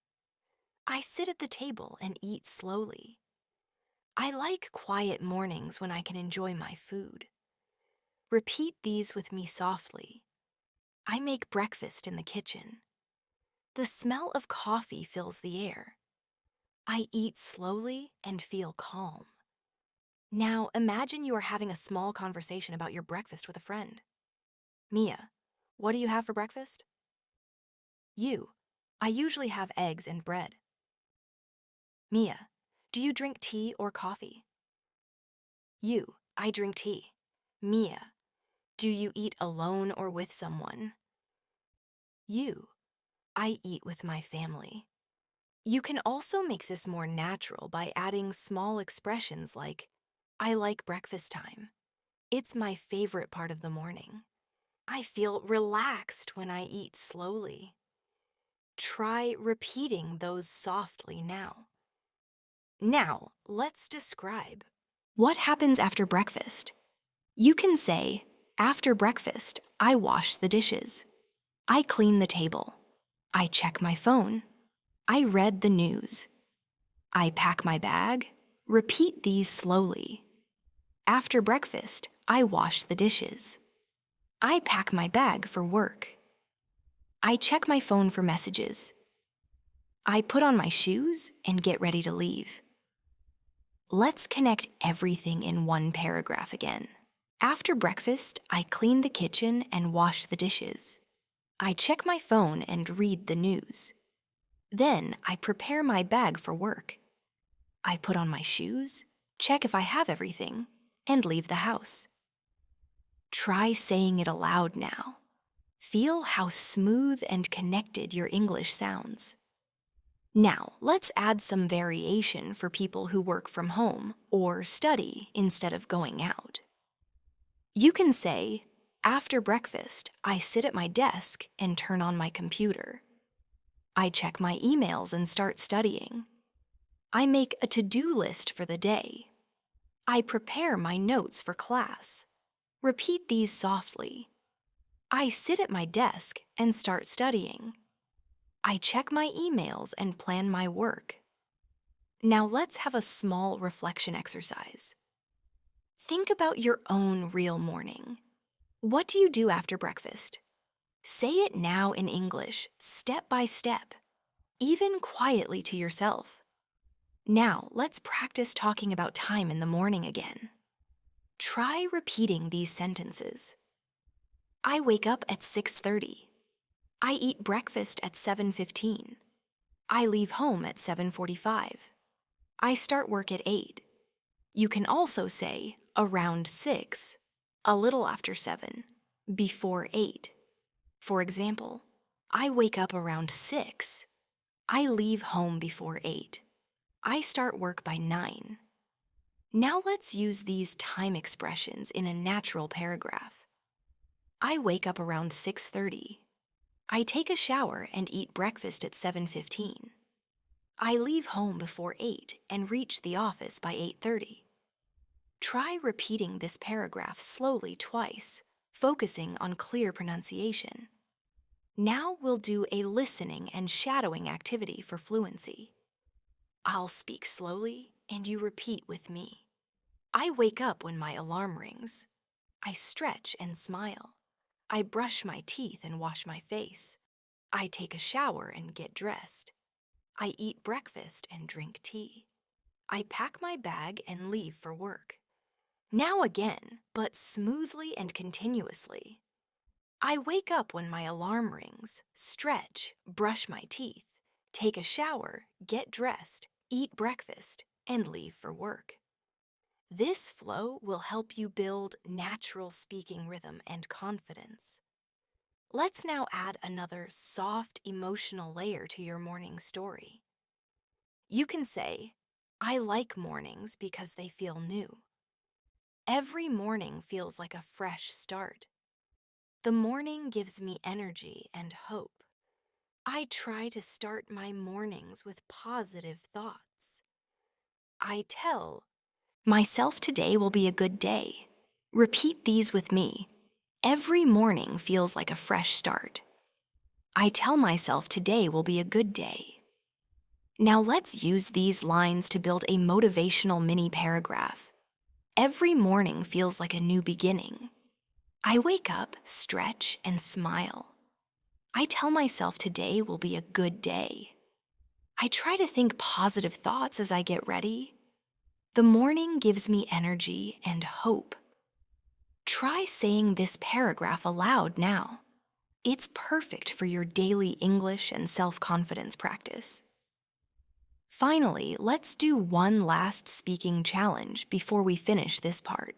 I sit at the table and eat slowly. I like quiet mornings when I can enjoy my food. Repeat these with me softly. I make breakfast in the kitchen. The smell of coffee fills the air. I eat slowly and feel calm. Now imagine you are having a small conversation about your breakfast with a friend. Mia, what do you have for breakfast? You, I usually have eggs and bread. Mia, do you drink tea or coffee? You, I drink tea. Mia, do you eat alone or with someone? You, I eat with my family. You can also make this more natural by adding small expressions like, I like breakfast time. It's my favorite part of the morning. I feel relaxed when I eat slowly. Try repeating those softly now. Now, let's describe. What happens after breakfast? You can say, after breakfast, I wash the dishes. I clean the table. I check my phone. I read the news. I pack my bag. Repeat these slowly. After breakfast, I wash the dishes. I pack my bag for work. I check my phone for messages. I put on my shoes and get ready to leave. Let's connect everything in one paragraph again. After breakfast, I clean the kitchen and wash the dishes. I check my phone and read the news. Then I prepare my bag for work. I put on my shoes, check if I have everything, and leave the house. Try saying it aloud now. Feel how smooth and connected your English sounds. Now, let's add some variation for people who work from home or study instead of going out. You can say, after breakfast, I sit at my desk and turn on my computer. I check my emails and start studying. I make a to-do list for the day. I prepare my notes for class. Repeat these softly. I sit at my desk and start studying. I check my emails and plan my work. Now let's have a small reflection exercise. Think about your own real morning. What do you do after breakfast? Say it now in English, step by step, even quietly to yourself. Now let's practice talking about time in the morning again. Try repeating these sentences. I wake up at 6:30. I eat breakfast at 7:15. I leave home at 7:45. I start work at 8. You can also say around 6, a little after 7, before 8. For example, I wake up around 6. I leave home before 8. I start work by 9. Now let's use these time expressions in a natural paragraph. I wake up around 6:30. I take a shower and eat breakfast at 7:15. I leave home before 8 and reach the office by 8:30. Try repeating this paragraph slowly twice, focusing on clear pronunciation. Now we'll do a listening and shadowing activity for fluency. I'll speak slowly and you repeat with me. I wake up when my alarm rings. I stretch and smile. I brush my teeth and wash my face. I take a shower and get dressed. I eat breakfast and drink tea. I pack my bag and leave for work. Now again, but smoothly and continuously. I wake up when my alarm rings, stretch, brush my teeth, take a shower, get dressed, eat breakfast, and leave for work. This flow will help you build natural speaking rhythm and confidence. Let's now add another soft emotional layer to your morning story. You can say, I like mornings because they feel new. Every morning feels like a fresh start. The morning gives me energy and hope. I try to start my mornings with positive thoughts. I tell myself today will be a good day. Repeat these with me. Every morning feels like a fresh start. I tell myself today will be a good day. Now let's use these lines to build a motivational mini paragraph. Every morning feels like a new beginning. I wake up, stretch, and smile. I tell myself today will be a good day. I try to think positive thoughts as I get ready. The morning gives me energy and hope. Try saying this paragraph aloud now. It's perfect for your daily English and self-confidence practice. Finally, let's do one last speaking challenge before we finish this part.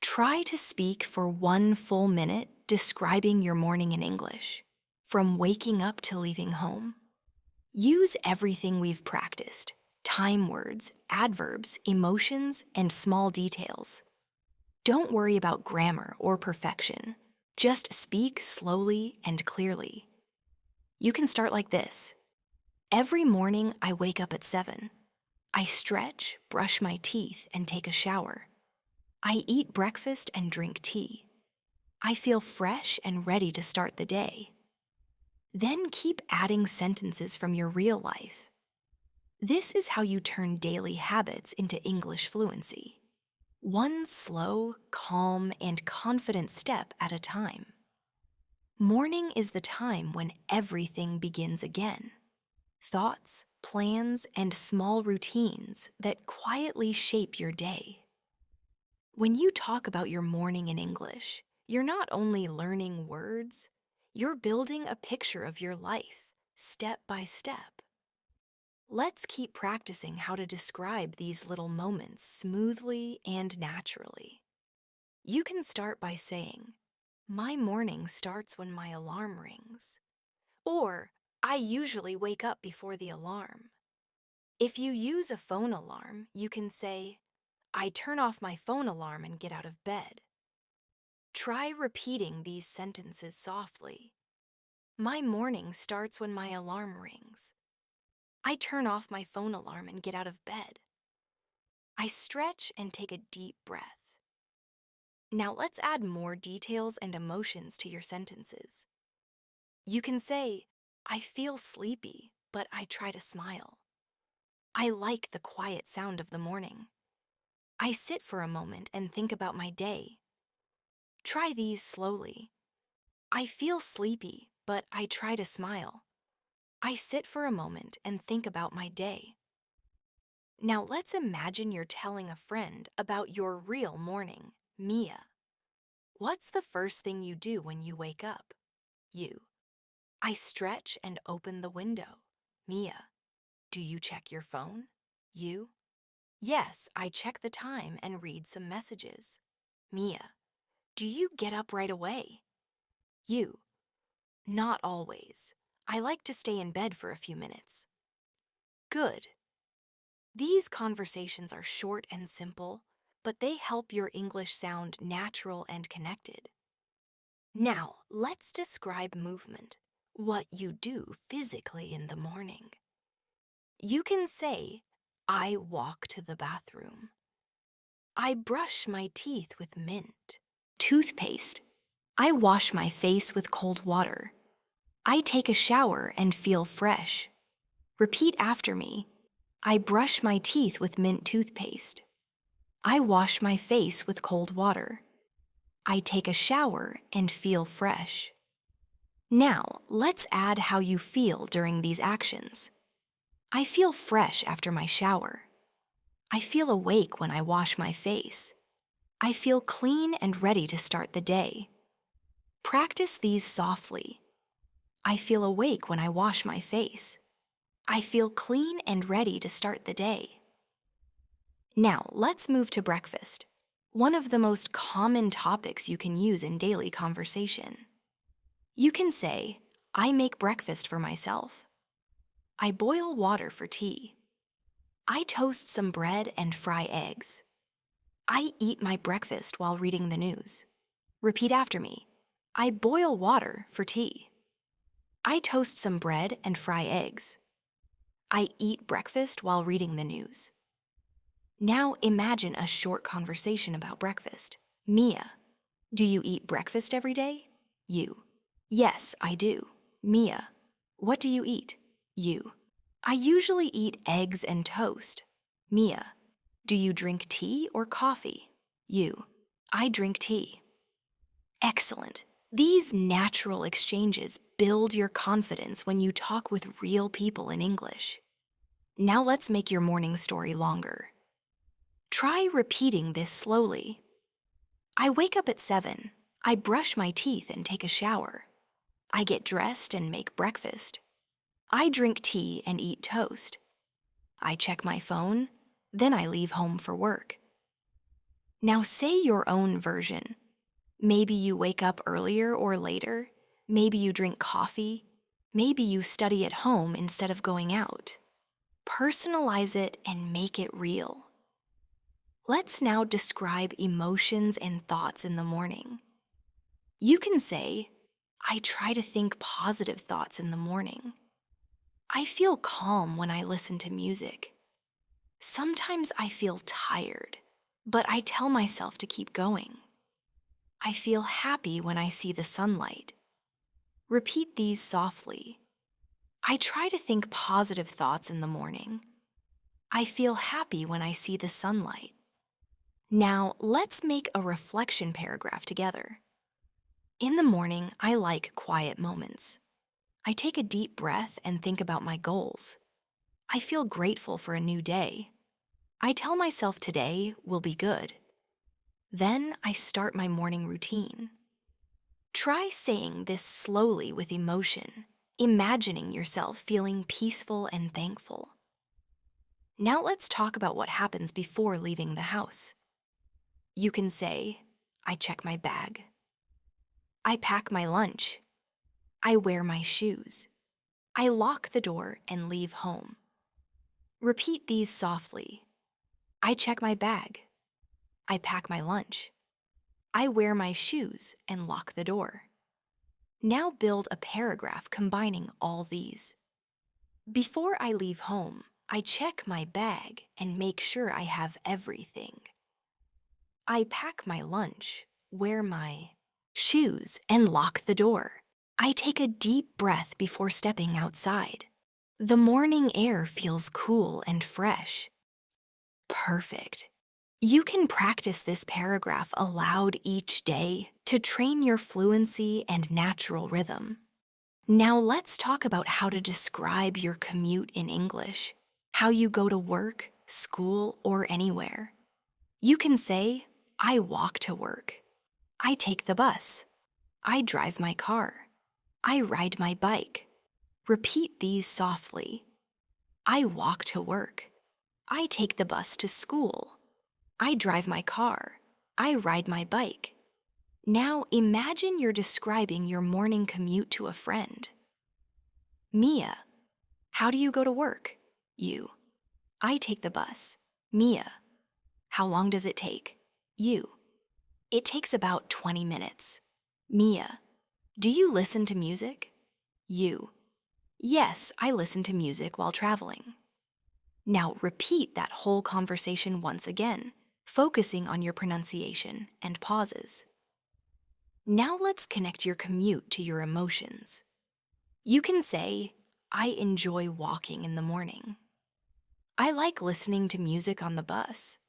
Try to speak for 1 full minute describing your morning in English, from waking up to leaving home. Use everything we've practiced: time words, adverbs, emotions, and small details. Don't worry about grammar or perfection. Just speak slowly and clearly. You can start like this. Every morning I wake up at 7. I stretch, brush my teeth, and take a shower. I eat breakfast and drink tea. I feel fresh and ready to start the day. Then keep adding sentences from your real life. This is how you turn daily habits into English fluency. One slow, calm, and confident step at a time. Morning is the time when everything begins again. Thoughts, plans, and small routines that quietly shape your day. When you talk about your morning in English, you're not only learning words, you're building a picture of your life, step by step. Let's keep practicing how to describe these little moments smoothly and naturally. You can start by saying, my morning starts when my alarm rings. Or, I usually wake up before the alarm. If you use a phone alarm, you can say, I turn off my phone alarm and get out of bed. Try repeating these sentences softly. My morning starts when my alarm rings. I turn off my phone alarm and get out of bed. I stretch and take a deep breath. Now let's add more details and emotions to your sentences. You can say, I feel sleepy, but I try to smile. I like the quiet sound of the morning. I sit for a moment and think about my day. Try these slowly. I feel sleepy, but I try to smile. I sit for a moment and think about my day. Now let's imagine you're telling a friend about your real morning, Mia. What's the first thing you do when you wake up? You I stretch and open the window. Mia, do you check your phone? You? Yes, I check the time and read some messages. Mia, do you get up right away? You? Not always. I like to stay in bed for a few minutes. Good. These conversations are short and simple, but they help your English sound natural and connected. Now, let's describe movement, what you do physically in the morning. You can say, I walk to the bathroom. I brush my teeth with mint. Toothpaste. I wash my face with cold water. I take a shower and feel fresh. Repeat after me. I brush my teeth with mint toothpaste. I wash my face with cold water. I take a shower and feel fresh. Now, let's add how you feel during these actions. I feel fresh after my shower. I feel awake when I wash my face. I feel clean and ready to start the day. Practice these softly. I feel awake when I wash my face. I feel clean and ready to start the day. Now, let's move to breakfast, one of the most common topics you can use in daily conversation. You can say, I make breakfast for myself. I boil water for tea. I toast some bread and fry eggs. I eat my breakfast while reading the news. Repeat after me. I boil water for tea. I toast some bread and fry eggs. I eat breakfast while reading the news. Now imagine a short conversation about breakfast. Mia, do you eat breakfast every day? You. Yes, I do. Mia, what do you eat? You. I usually eat eggs and toast. Mia, do you drink tea or coffee? You. I drink tea. Excellent. These natural exchanges build your confidence when you talk with real people in English. Now let's make your morning story longer. Try repeating this slowly. I wake up at 7. I brush my teeth and take a shower. I get dressed and make breakfast. I drink tea and eat toast. I check my phone, then I leave home for work. Now say your own version. Maybe you wake up earlier or later. Maybe you drink coffee. Maybe you study at home instead of going out. Personalize it and make it real. Let's now describe emotions and thoughts in the morning. You can say, I try to think positive thoughts in the morning. I feel calm when I listen to music. Sometimes I feel tired, but I tell myself to keep going. I feel happy when I see the sunlight. Repeat these softly. I try to think positive thoughts in the morning. I feel happy when I see the sunlight. Now, let's make a reflection paragraph together. In the morning, I like quiet moments. I take a deep breath and think about my goals. I feel grateful for a new day. I tell myself today will be good. Then I start my morning routine. Try saying this slowly with emotion, imagining yourself feeling peaceful and thankful. Now let's talk about what happens before leaving the house. You can say, I check my bag. I pack my lunch. I wear my shoes. I lock the door and leave home. Repeat these softly. I check my bag. I pack my lunch. I wear my shoes and lock the door. Now build a paragraph combining all these. Before I leave home, I check my bag and make sure I have everything. I pack my lunch, wear my shoes, and lock the door. I take a deep breath before stepping outside. The morning air feels cool and fresh. Perfect. You can practice this paragraph aloud each day to train your fluency and natural rhythm. Now let's talk about how to describe your commute in English, how you go to work, school, or anywhere. You can say, I walk to work. I take the bus. I drive my car. I ride my bike. Repeat these softly. I walk to work. I take the bus to school. I drive my car. I ride my bike. Now imagine you're describing your morning commute to a friend. Mia, how do you go to work? You. I take the bus. Mia, how long does it take? You. It takes about 20 minutes. Mia, do you listen to music? You. Yes, I listen to music while traveling. Now repeat that whole conversation once again, focusing on your pronunciation and pauses. Now let's connect your commute to your emotions. You can say, I enjoy walking in the morning. I like listening to music on the bus.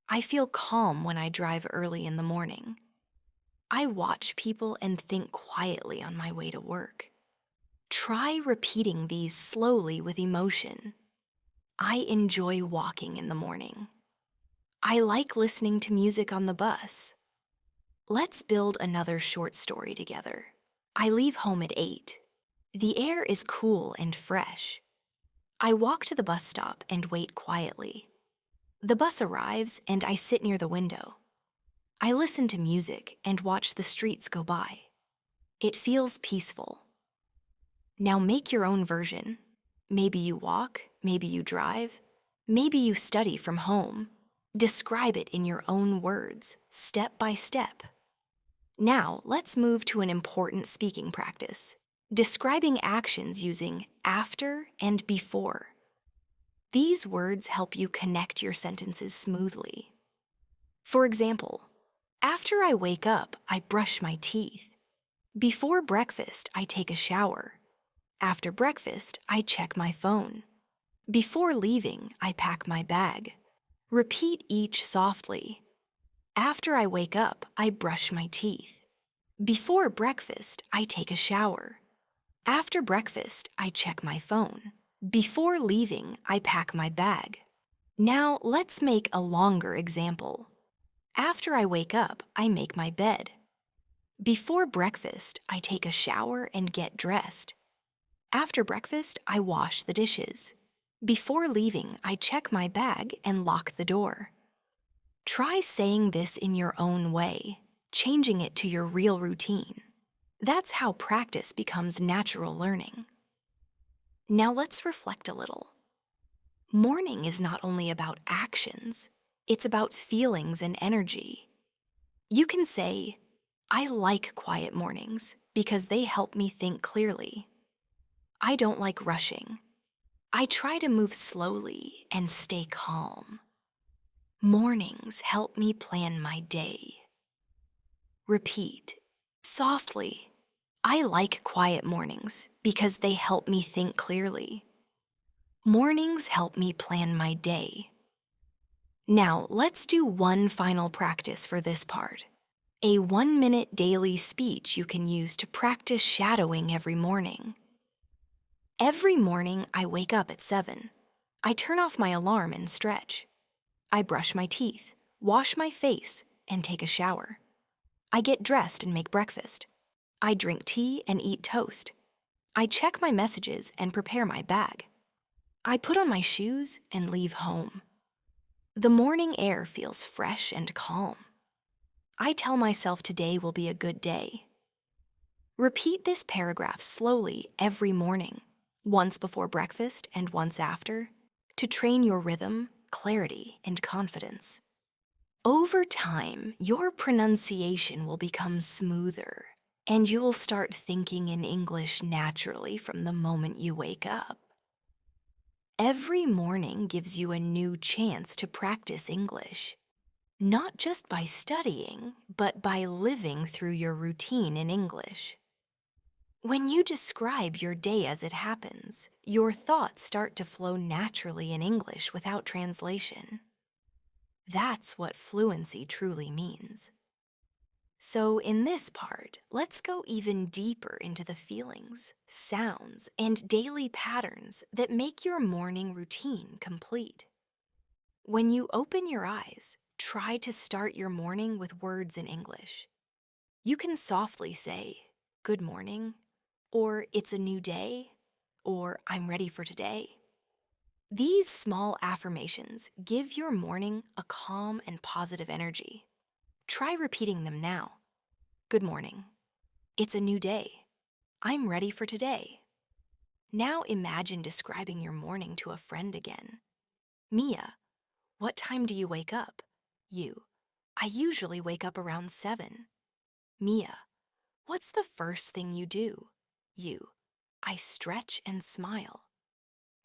I feel calm when I drive early in the morning. I watch people and think quietly on my way to work. Try repeating these slowly with emotion. I enjoy walking in the morning. I like listening to music on the bus. Let's build another short story together. I leave home at 8. The air is cool and fresh. I walk to the bus stop and wait quietly. The bus arrives and I sit near the window. I listen to music and watch the streets go by. It feels peaceful. Now make your own version. Maybe you walk, maybe you drive, maybe you study from home. Describe it in your own words, step by step. Now let's move to an important speaking practice, describing actions using after and before. These words help you connect your sentences smoothly. For example, after I wake up, I brush my teeth. Before breakfast, I take a shower. After breakfast, I check my phone. Before leaving, I pack my bag. Repeat each softly. After I wake up, I brush my teeth. Before breakfast, I take a shower. After breakfast, I check my phone. Before leaving, I pack my bag. Now let's make a longer example. After I wake up, I make my bed. Before breakfast, I take a shower and get dressed. After breakfast, I wash the dishes. Before leaving, I check my bag and lock the door. Try saying this in your own way, changing it to your real routine. That's how practice becomes natural learning. Now let's reflect a little. Morning is not only about actions, it's about feelings and energy. You can say, I like quiet mornings because they help me think clearly. I don't like rushing. I try to move slowly and stay calm. Mornings help me plan my day. Repeat, softly. I like quiet mornings because they help me think clearly. Mornings help me plan my day. Now, let's do one final practice for this part. A 1-minute daily speech you can use to practice shadowing every morning. Every morning, I wake up at 7. I turn off my alarm and stretch. I brush my teeth, wash my face, and take a shower. I get dressed and make breakfast. I drink tea and eat toast. I check my messages and prepare my bag. I put on my shoes and leave home. The morning air feels fresh and calm. I tell myself today will be a good day. Repeat this paragraph slowly every morning, once before breakfast and once after, to train your rhythm, clarity, and confidence. Over time, your pronunciation will become smoother, and you'll start thinking in English naturally from the moment you wake up. Every morning gives you a new chance to practice English, not just by studying, but by living through your routine in English. When you describe your day as it happens, your thoughts start to flow naturally in English without translation. That's what fluency truly means. So in this part, let's go even deeper into the feelings, sounds, and daily patterns that make your morning routine complete. When you open your eyes, try to start your morning with words in English. You can softly say, "Good morning," or it's a new day, or I'm ready for today. These small affirmations give your morning a calm and positive energy. Try repeating them now. Good morning. It's a new day. I'm ready for today. Now imagine describing your morning to a friend again. Mia, what time do you wake up? You, I usually wake up around 7. Mia, what's the first thing you do? You, I stretch and smile.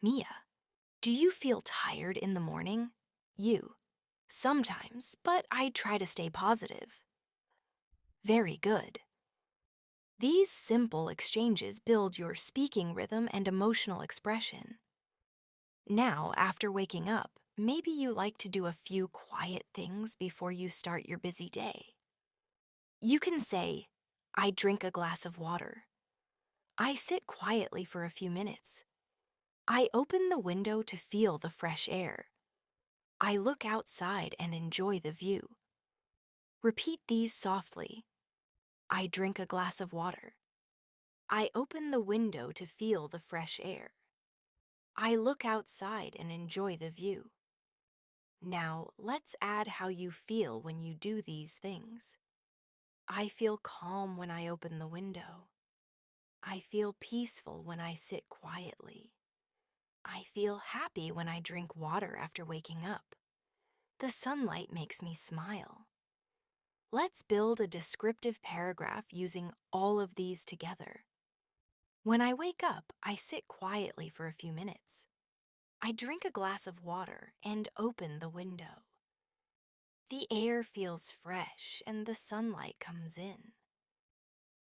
Mia, do you feel tired in the morning? You, sometimes, but I try to stay positive. Very good. These simple exchanges build your speaking rhythm and emotional expression. Now, after waking up, maybe you like to do a few quiet things before you start your busy day. You can say, I drink a glass of water. I sit quietly for a few minutes. I open the window to feel the fresh air. I look outside and enjoy the view. Repeat these softly. I drink a glass of water. I open the window to feel the fresh air. I look outside and enjoy the view. Now, let's add how you feel when you do these things. I feel calm when I open the window. I feel peaceful when I sit quietly. I feel happy when I drink water after waking up. The sunlight makes me smile. Let's build a descriptive paragraph using all of these together. When I wake up, I sit quietly for a few minutes. I drink a glass of water and open the window. The air feels fresh and the sunlight comes in.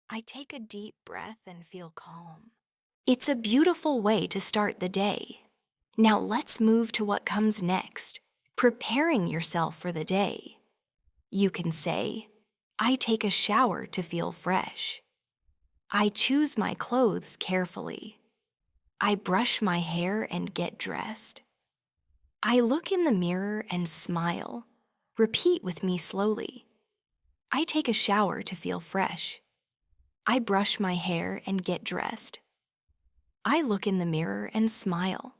I take a deep breath and feel calm. It's a beautiful way to start the day. Now let's move to what comes next, preparing yourself for the day. You can say, I take a shower to feel fresh. I choose my clothes carefully. I brush my hair and get dressed. I look in the mirror and smile. Repeat with me slowly. I take a shower to feel fresh. I brush my hair and get dressed. I look in the mirror and smile.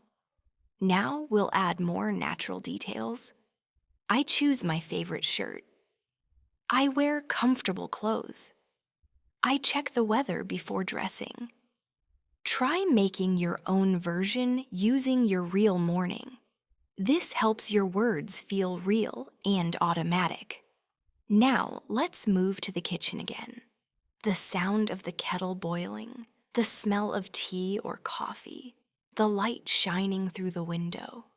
Now we'll add more natural details. I choose my favorite shirt. I wear comfortable clothes. I check the weather before dressing. Try making your own version using your real morning. This helps your words feel real and automatic. Now, let's move to the kitchen again. The sound of the kettle boiling, the smell of tea or coffee, the light shining through the window.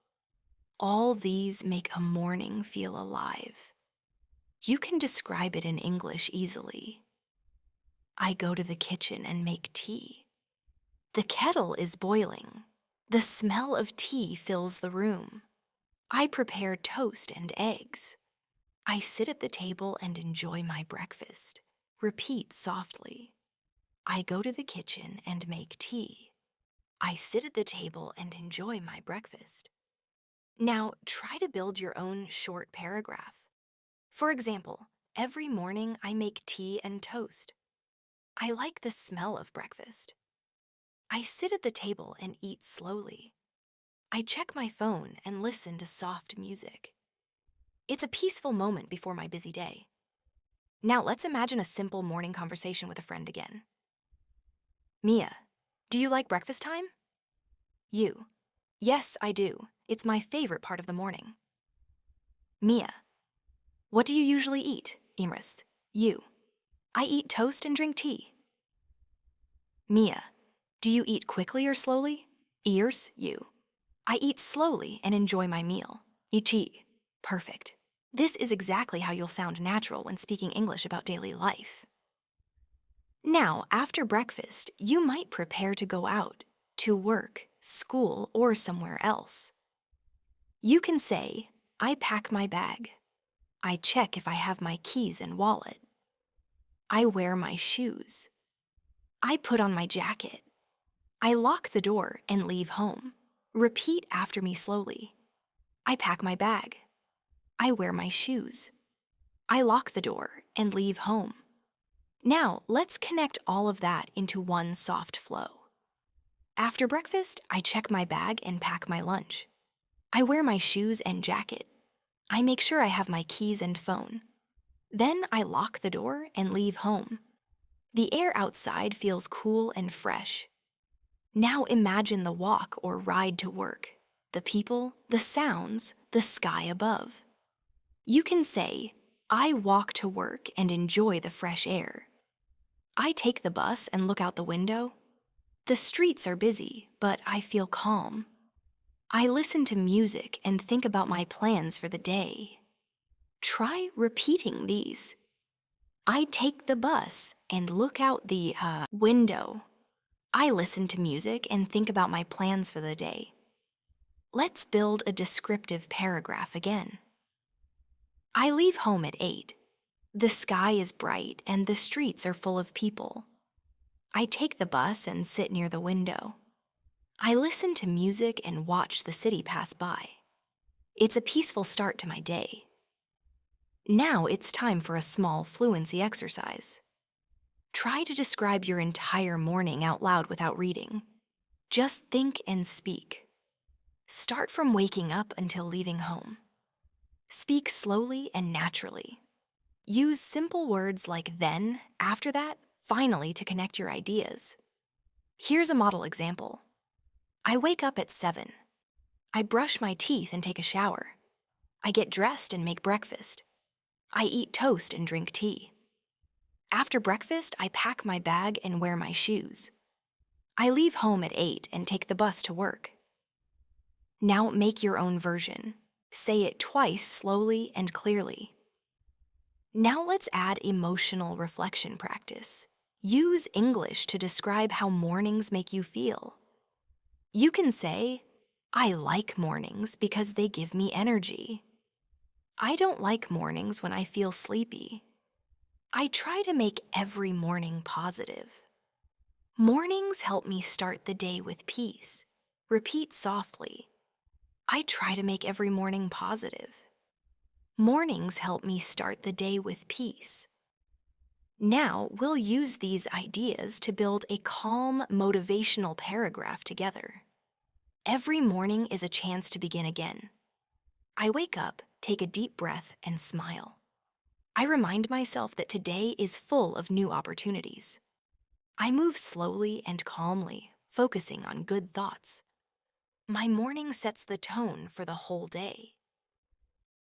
All these make a morning feel alive. You can describe it in English easily. I go to the kitchen and make tea. The kettle is boiling. The smell of tea fills the room. I prepare toast and eggs. I sit at the table and enjoy my breakfast. Repeat softly. I go to the kitchen and make tea. I sit at the table and enjoy my breakfast. Now, try to build your own short paragraph. For example, every morning I make tea and toast. I like the smell of breakfast. I sit at the table and eat slowly. I check my phone and listen to soft music. It's a peaceful moment before my busy day. Now let's imagine a simple morning conversation with a friend again. Mia, do you like breakfast time? You, yes, I do. It's my favorite part of the morning. Mia, what do you usually eat? Imrist, you, I eat toast and drink tea. Mia, do you eat quickly or slowly? Ears, you, I eat slowly and enjoy my meal. Ichi, perfect. This is exactly how you'll sound natural when speaking English about daily life. Now, after breakfast, you might prepare to go out, to work, school, or somewhere else. You can say, I pack my bag. I check if I have my keys and wallet. I wear my shoes. I put on my jacket. I lock the door and leave home. Repeat after me slowly. I pack my bag. I wear my shoes. I lock the door and leave home. Now, let's connect all of that into one soft flow. After breakfast, I check my bag and pack my lunch. I wear my shoes and jacket. I make sure I have my keys and phone. Then I lock the door and leave home. The air outside feels cool and fresh. Now imagine the walk or ride to work, the people, the sounds, the sky above. You can say, I walk to work and enjoy the fresh air. I take the bus and look out the window. The streets are busy, but I feel calm. I listen to music and think about my plans for the day. Try repeating these. I take the bus and look out the window. I listen to music and think about my plans for the day. Let's build a descriptive paragraph again. I leave home at 8. The sky is bright and the streets are full of people. I take the bus and sit near the window. I listen to music and watch the city pass by. It's a peaceful start to my day. Now it's time for a small fluency exercise. Try to describe your entire morning out loud without reading. Just think and speak. Start from waking up until leaving home. Speak slowly and naturally. Use simple words like then, after that, finally to connect your ideas. Here's a model example. I wake up at 7. I brush my teeth and take a shower. I get dressed and make breakfast. I eat toast and drink tea. After breakfast, I pack my bag and wear my shoes. I leave home at 8 and take the bus to work. Now make your own version. Say it twice slowly and clearly. Now let's add emotional reflection practice. Use English to describe how mornings make you feel. You can say, I like mornings because they give me energy. I don't like mornings when I feel sleepy. I try to make every morning positive. Mornings help me start the day with peace. Repeat softly. I try to make every morning positive. Mornings help me start the day with peace. Now we'll use these ideas to build a calm, motivational paragraph together. Every morning is a chance to begin again. I wake up, take a deep breath, and smile. I remind myself that today is full of new opportunities. I move slowly and calmly, focusing on good thoughts. My morning sets the tone for the whole day.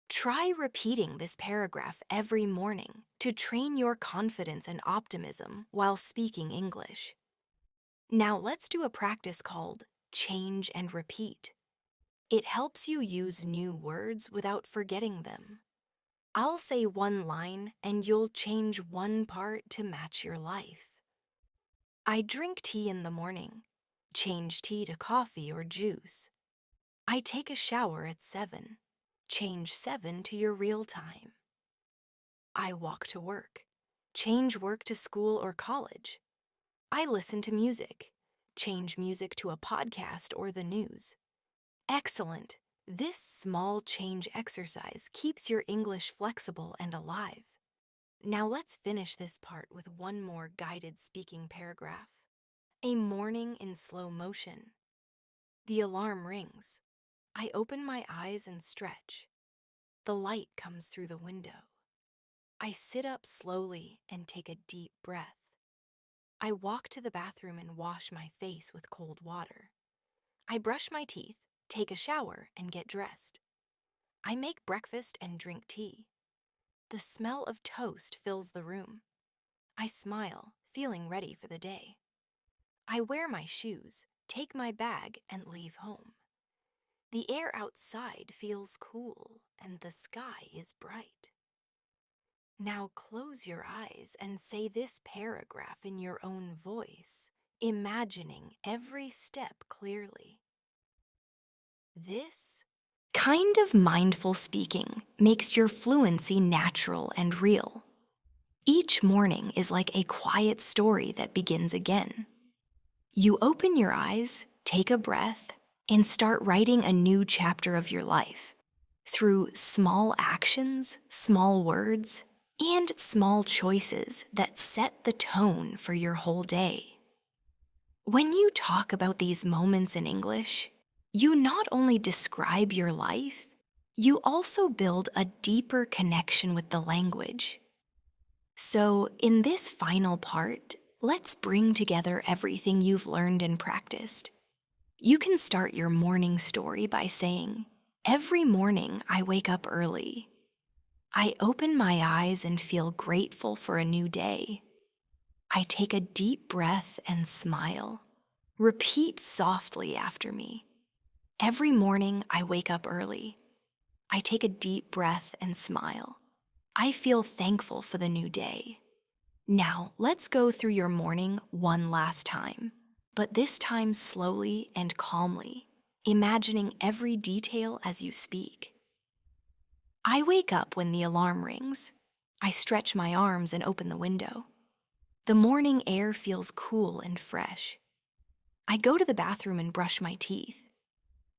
Try repeating this paragraph every morning to train your confidence and optimism while speaking English. Now let's do a practice called change and repeat. It helps you use new words without forgetting them. I'll say one line and you'll change one part to match your life. I drink tea in the morning. Change tea to coffee or juice. I take a shower at 7. Change 7 to your real time. I walk to work. Change work to school or college. I listen to music. Change music to a podcast or the news. Excellent! This small change exercise keeps your English flexible and alive. Now let's finish this part with one more guided speaking paragraph. A morning in slow motion. The alarm rings. I open my eyes and stretch. The light comes through the window. I sit up slowly and take a deep breath. I walk to the bathroom and wash my face with cold water. I brush my teeth, take a shower, and get dressed. I make breakfast and drink tea. The smell of toast fills the room. I smile, feeling ready for the day. I wear my shoes, take my bag, and leave home. The air outside feels cool, and the sky is bright. Now close your eyes and say this paragraph in your own voice, imagining every step clearly. This kind of mindful speaking makes your fluency natural and real. Each morning is like a quiet story that begins again. You open your eyes, take a breath, and start writing a new chapter of your life through small actions, small words, and small choices that set the tone for your whole day. When you talk about these moments in English, you not only describe your life, you also build a deeper connection with the language. So, in this final part, let's bring together everything you've learned and practiced. You can start your morning story by saying, "Every morning I wake up early. I open my eyes and feel grateful for a new day. I take a deep breath and smile." Repeat softly after me. Every morning I wake up early. I take a deep breath and smile. I feel thankful for the new day. Now, let's go through your morning one last time, but this time slowly and calmly, imagining every detail as you speak. I wake up when the alarm rings. I stretch my arms and open the window. The morning air feels cool and fresh. I go to the bathroom and brush my teeth.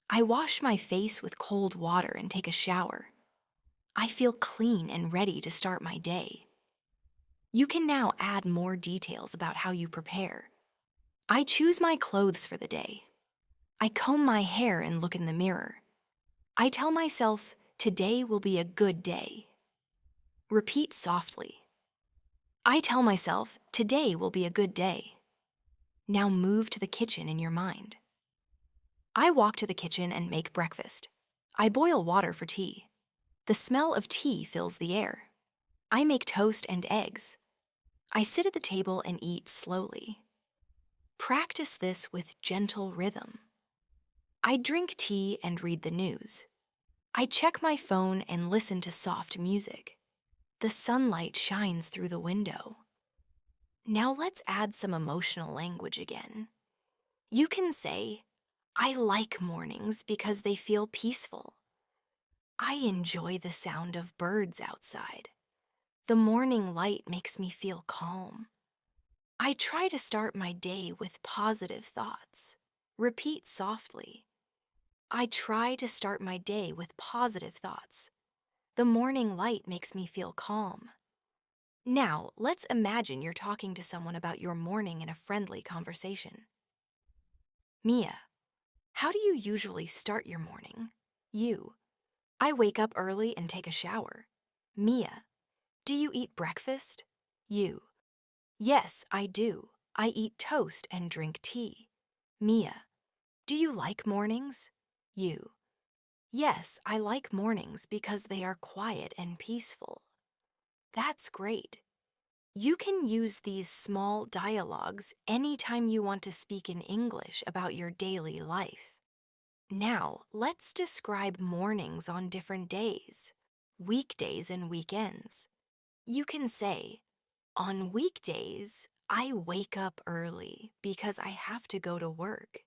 I wash my face with cold water and take a shower. I feel clean and ready to start my day. You can now add more details about how you prepare. I choose my clothes for the day. I comb my hair and look in the mirror. I tell myself, today will be a good day. Repeat softly. I tell myself, today will be a good day. Now move to the kitchen in your mind. I walk to the kitchen and make breakfast. I boil water for tea. The smell of tea fills the air. I make toast and eggs. I sit at the table and eat slowly. Practice this with gentle rhythm. I drink tea and read the news. I check my phone and listen to soft music. The sunlight shines through the window. Now let's add some emotional language again. You can say, "I like mornings because they feel peaceful. I enjoy the sound of birds outside. The morning light makes me feel calm. I try to start my day with positive thoughts." Repeat softly. I try to start my day with positive thoughts. The morning light makes me feel calm. Now, let's imagine you're talking to someone about your morning in a friendly conversation. "Mia, how do you usually start your morning?" You. "I wake up early and take a shower." Mia. "Do you eat breakfast?" You. "Yes, I do. I eat toast and drink tea." Mia. "Do you like mornings?" You. "Yes, I like mornings because they are quiet and peaceful." That's great. You can use these small dialogues anytime you want to speak in English about your daily life. Now, let's describe mornings on different days, weekdays and weekends. You can say, "On weekdays, I wake up early because I have to go to work.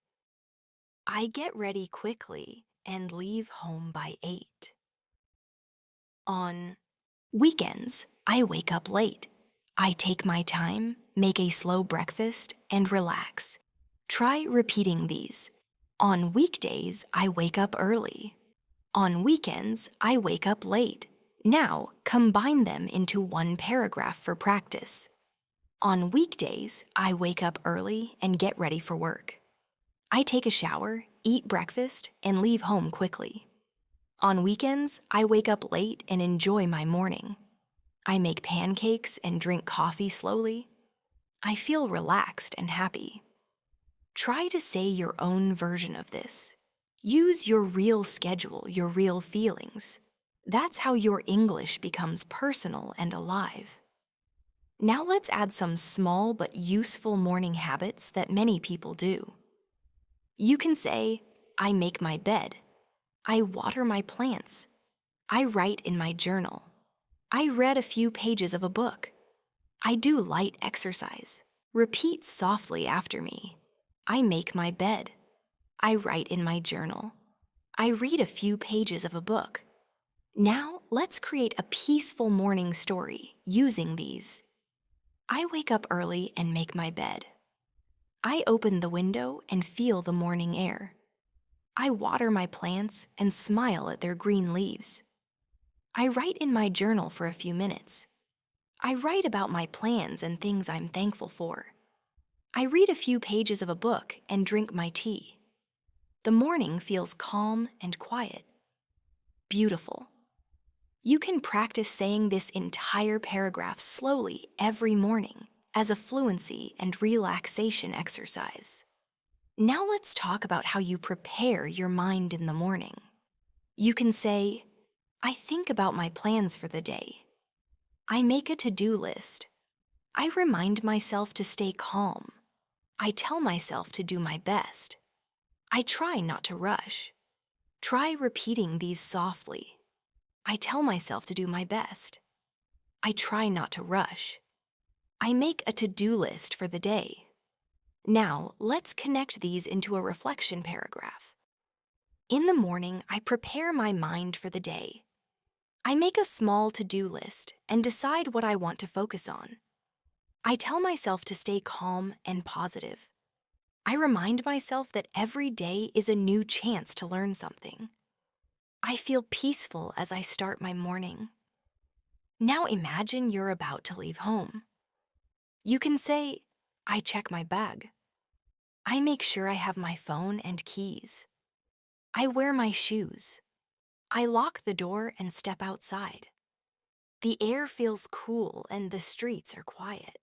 I get ready quickly and leave home by 8. On weekends, I wake up late. I take my time, make a slow breakfast, and relax." Try repeating these. On weekdays, I wake up early. On weekends, I wake up late. Now, combine them into one paragraph for practice. On weekdays, I wake up early and get ready for work. I take a shower, eat breakfast, and leave home quickly. On weekends, I wake up late and enjoy my morning. I make pancakes and drink coffee slowly. I feel relaxed and happy. Try to say your own version of this. Use your real schedule, your real feelings. That's how your English becomes personal and alive. Now let's add some small but useful morning habits that many people do. You can say, "I make my bed." "I water my plants." "I write in my journal." "I read a few pages of a book." "I do light exercise." Repeat softly after me. "I make my bed." "I write in my journal." "I read a few pages of a book." Now, let's create a peaceful morning story using these. I wake up early and make my bed. I open the window and feel the morning air. I water my plants and smile at their green leaves. I write in my journal for a few minutes. I write about my plans and things I'm thankful for. I read a few pages of a book and drink my tea. The morning feels calm and quiet. Beautiful. You can practice saying this entire paragraph slowly every morning as a fluency and relaxation exercise. Now let's talk about how you prepare your mind in the morning. You can say, I think about my plans for the day. I make a to-do list. I remind myself to stay calm. I tell myself to do my best. I try not to rush. Try repeating these softly. I tell myself to do my best. I try not to rush. I make a to-do list for the day. Now, let's connect these into a reflection paragraph. In the morning, I prepare my mind for the day. I make a small to-do list and decide what I want to focus on. I tell myself to stay calm and positive. I remind myself that every day is a new chance to learn something. I feel peaceful as I start my morning. Now imagine you're about to leave home. You can say, I check my bag. I make sure I have my phone and keys. I wear my shoes. I lock the door and step outside. The air feels cool and the streets are quiet.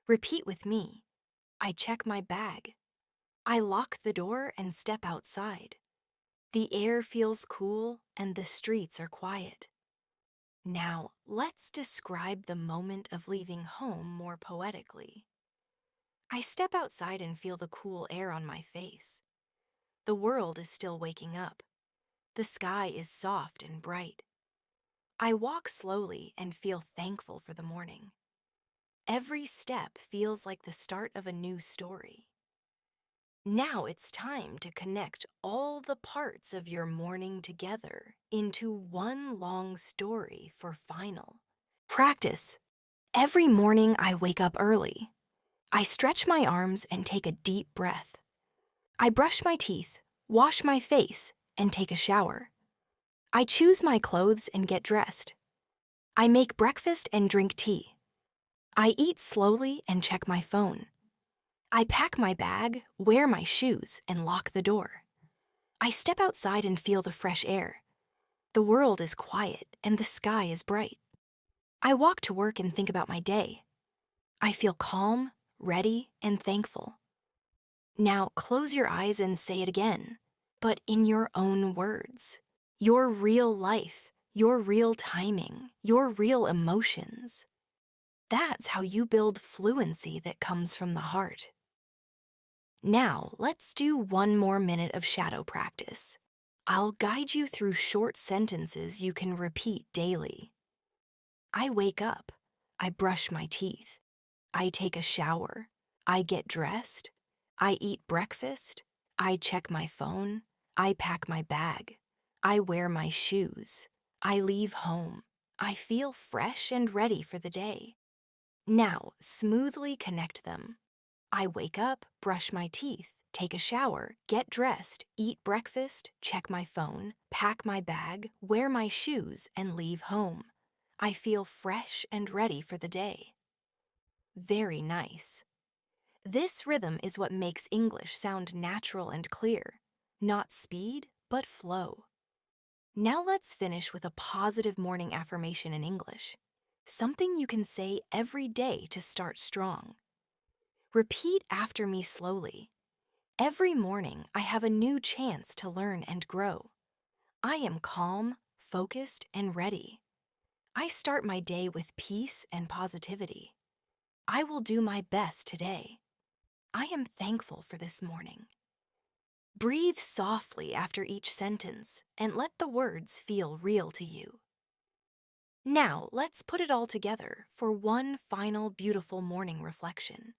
Repeat with me. I check my bag. I lock the door and step outside. The air feels cool and the streets are quiet. Now, let's describe the moment of leaving home more poetically. I step outside and feel the cool air on my face. The world is still waking up. The sky is soft and bright. I walk slowly and feel thankful for the morning. Every step feels like the start of a new story. Now it's time to connect all the parts of your morning together into one long story for final. Practice. Every morning I wake up early. I stretch my arms and take a deep breath. I brush my teeth, wash my face, and take a shower. I choose my clothes and get dressed. I make breakfast and drink tea. I eat slowly and check my phone. I pack my bag, wear my shoes, and lock the door. I step outside and feel the fresh air. The world is quiet and the sky is bright. I walk to work and think about my day. I feel calm, ready, and thankful. Now close your eyes and say it again, but in your own words. Your real life, your real timing, your real emotions. That's how you build fluency that comes from the heart. Now, let's do one more minute of shadow practice. I'll guide you through short sentences you can repeat daily. I wake up. I brush my teeth. I take a shower. I get dressed. I eat breakfast. I check my phone. I pack my bag. I wear my shoes. I leave home. I feel fresh and ready for the day. Now, smoothly connect them. I wake up, brush my teeth, take a shower, get dressed, eat breakfast, check my phone, pack my bag, wear my shoes, and leave home. I feel fresh and ready for the day. Very nice. This rhythm is what makes English sound natural and clear, not speed, but flow. Now let's finish with a positive morning affirmation in English, something you can say every day to start strong. Repeat after me slowly. Every morning, I have a new chance to learn and grow. I am calm, focused, and ready. I start my day with peace and positivity. I will do my best today. I am thankful for this morning. Breathe softly after each sentence and let the words feel real to you. Now, let's put it all together for one final beautiful morning reflection.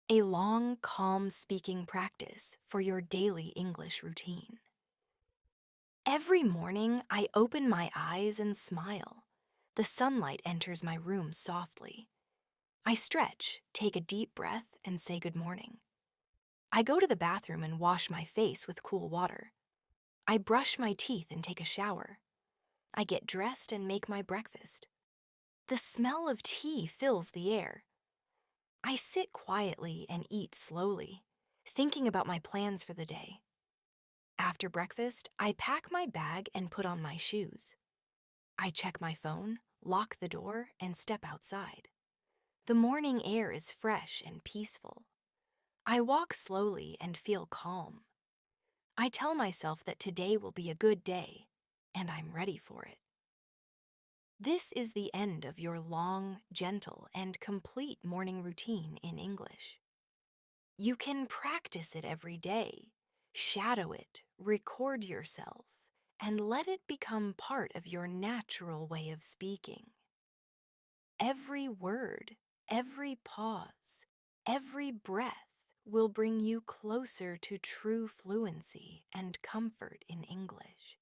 A long, calm speaking practice for your daily English routine. Every morning, I open my eyes and smile. The sunlight enters my room softly. I stretch, take a deep breath, and say good morning. I go to the bathroom and wash my face with cool water. I brush my teeth and take a shower. I get dressed and make my breakfast. The smell of tea fills the air. I sit quietly and eat slowly, thinking about my plans for the day. After breakfast, I pack my bag and put on my shoes. I check my phone, lock the door, and step outside. The morning air is fresh and peaceful. I walk slowly and feel calm. I tell myself that today will be a good day, and I'm ready for it. This is the end of your long, gentle, and complete morning routine in English. You can practice it every day, shadow it, record yourself, and let it become part of your natural way of speaking. Every word, every pause, every breath will bring you closer to true fluency and comfort in English.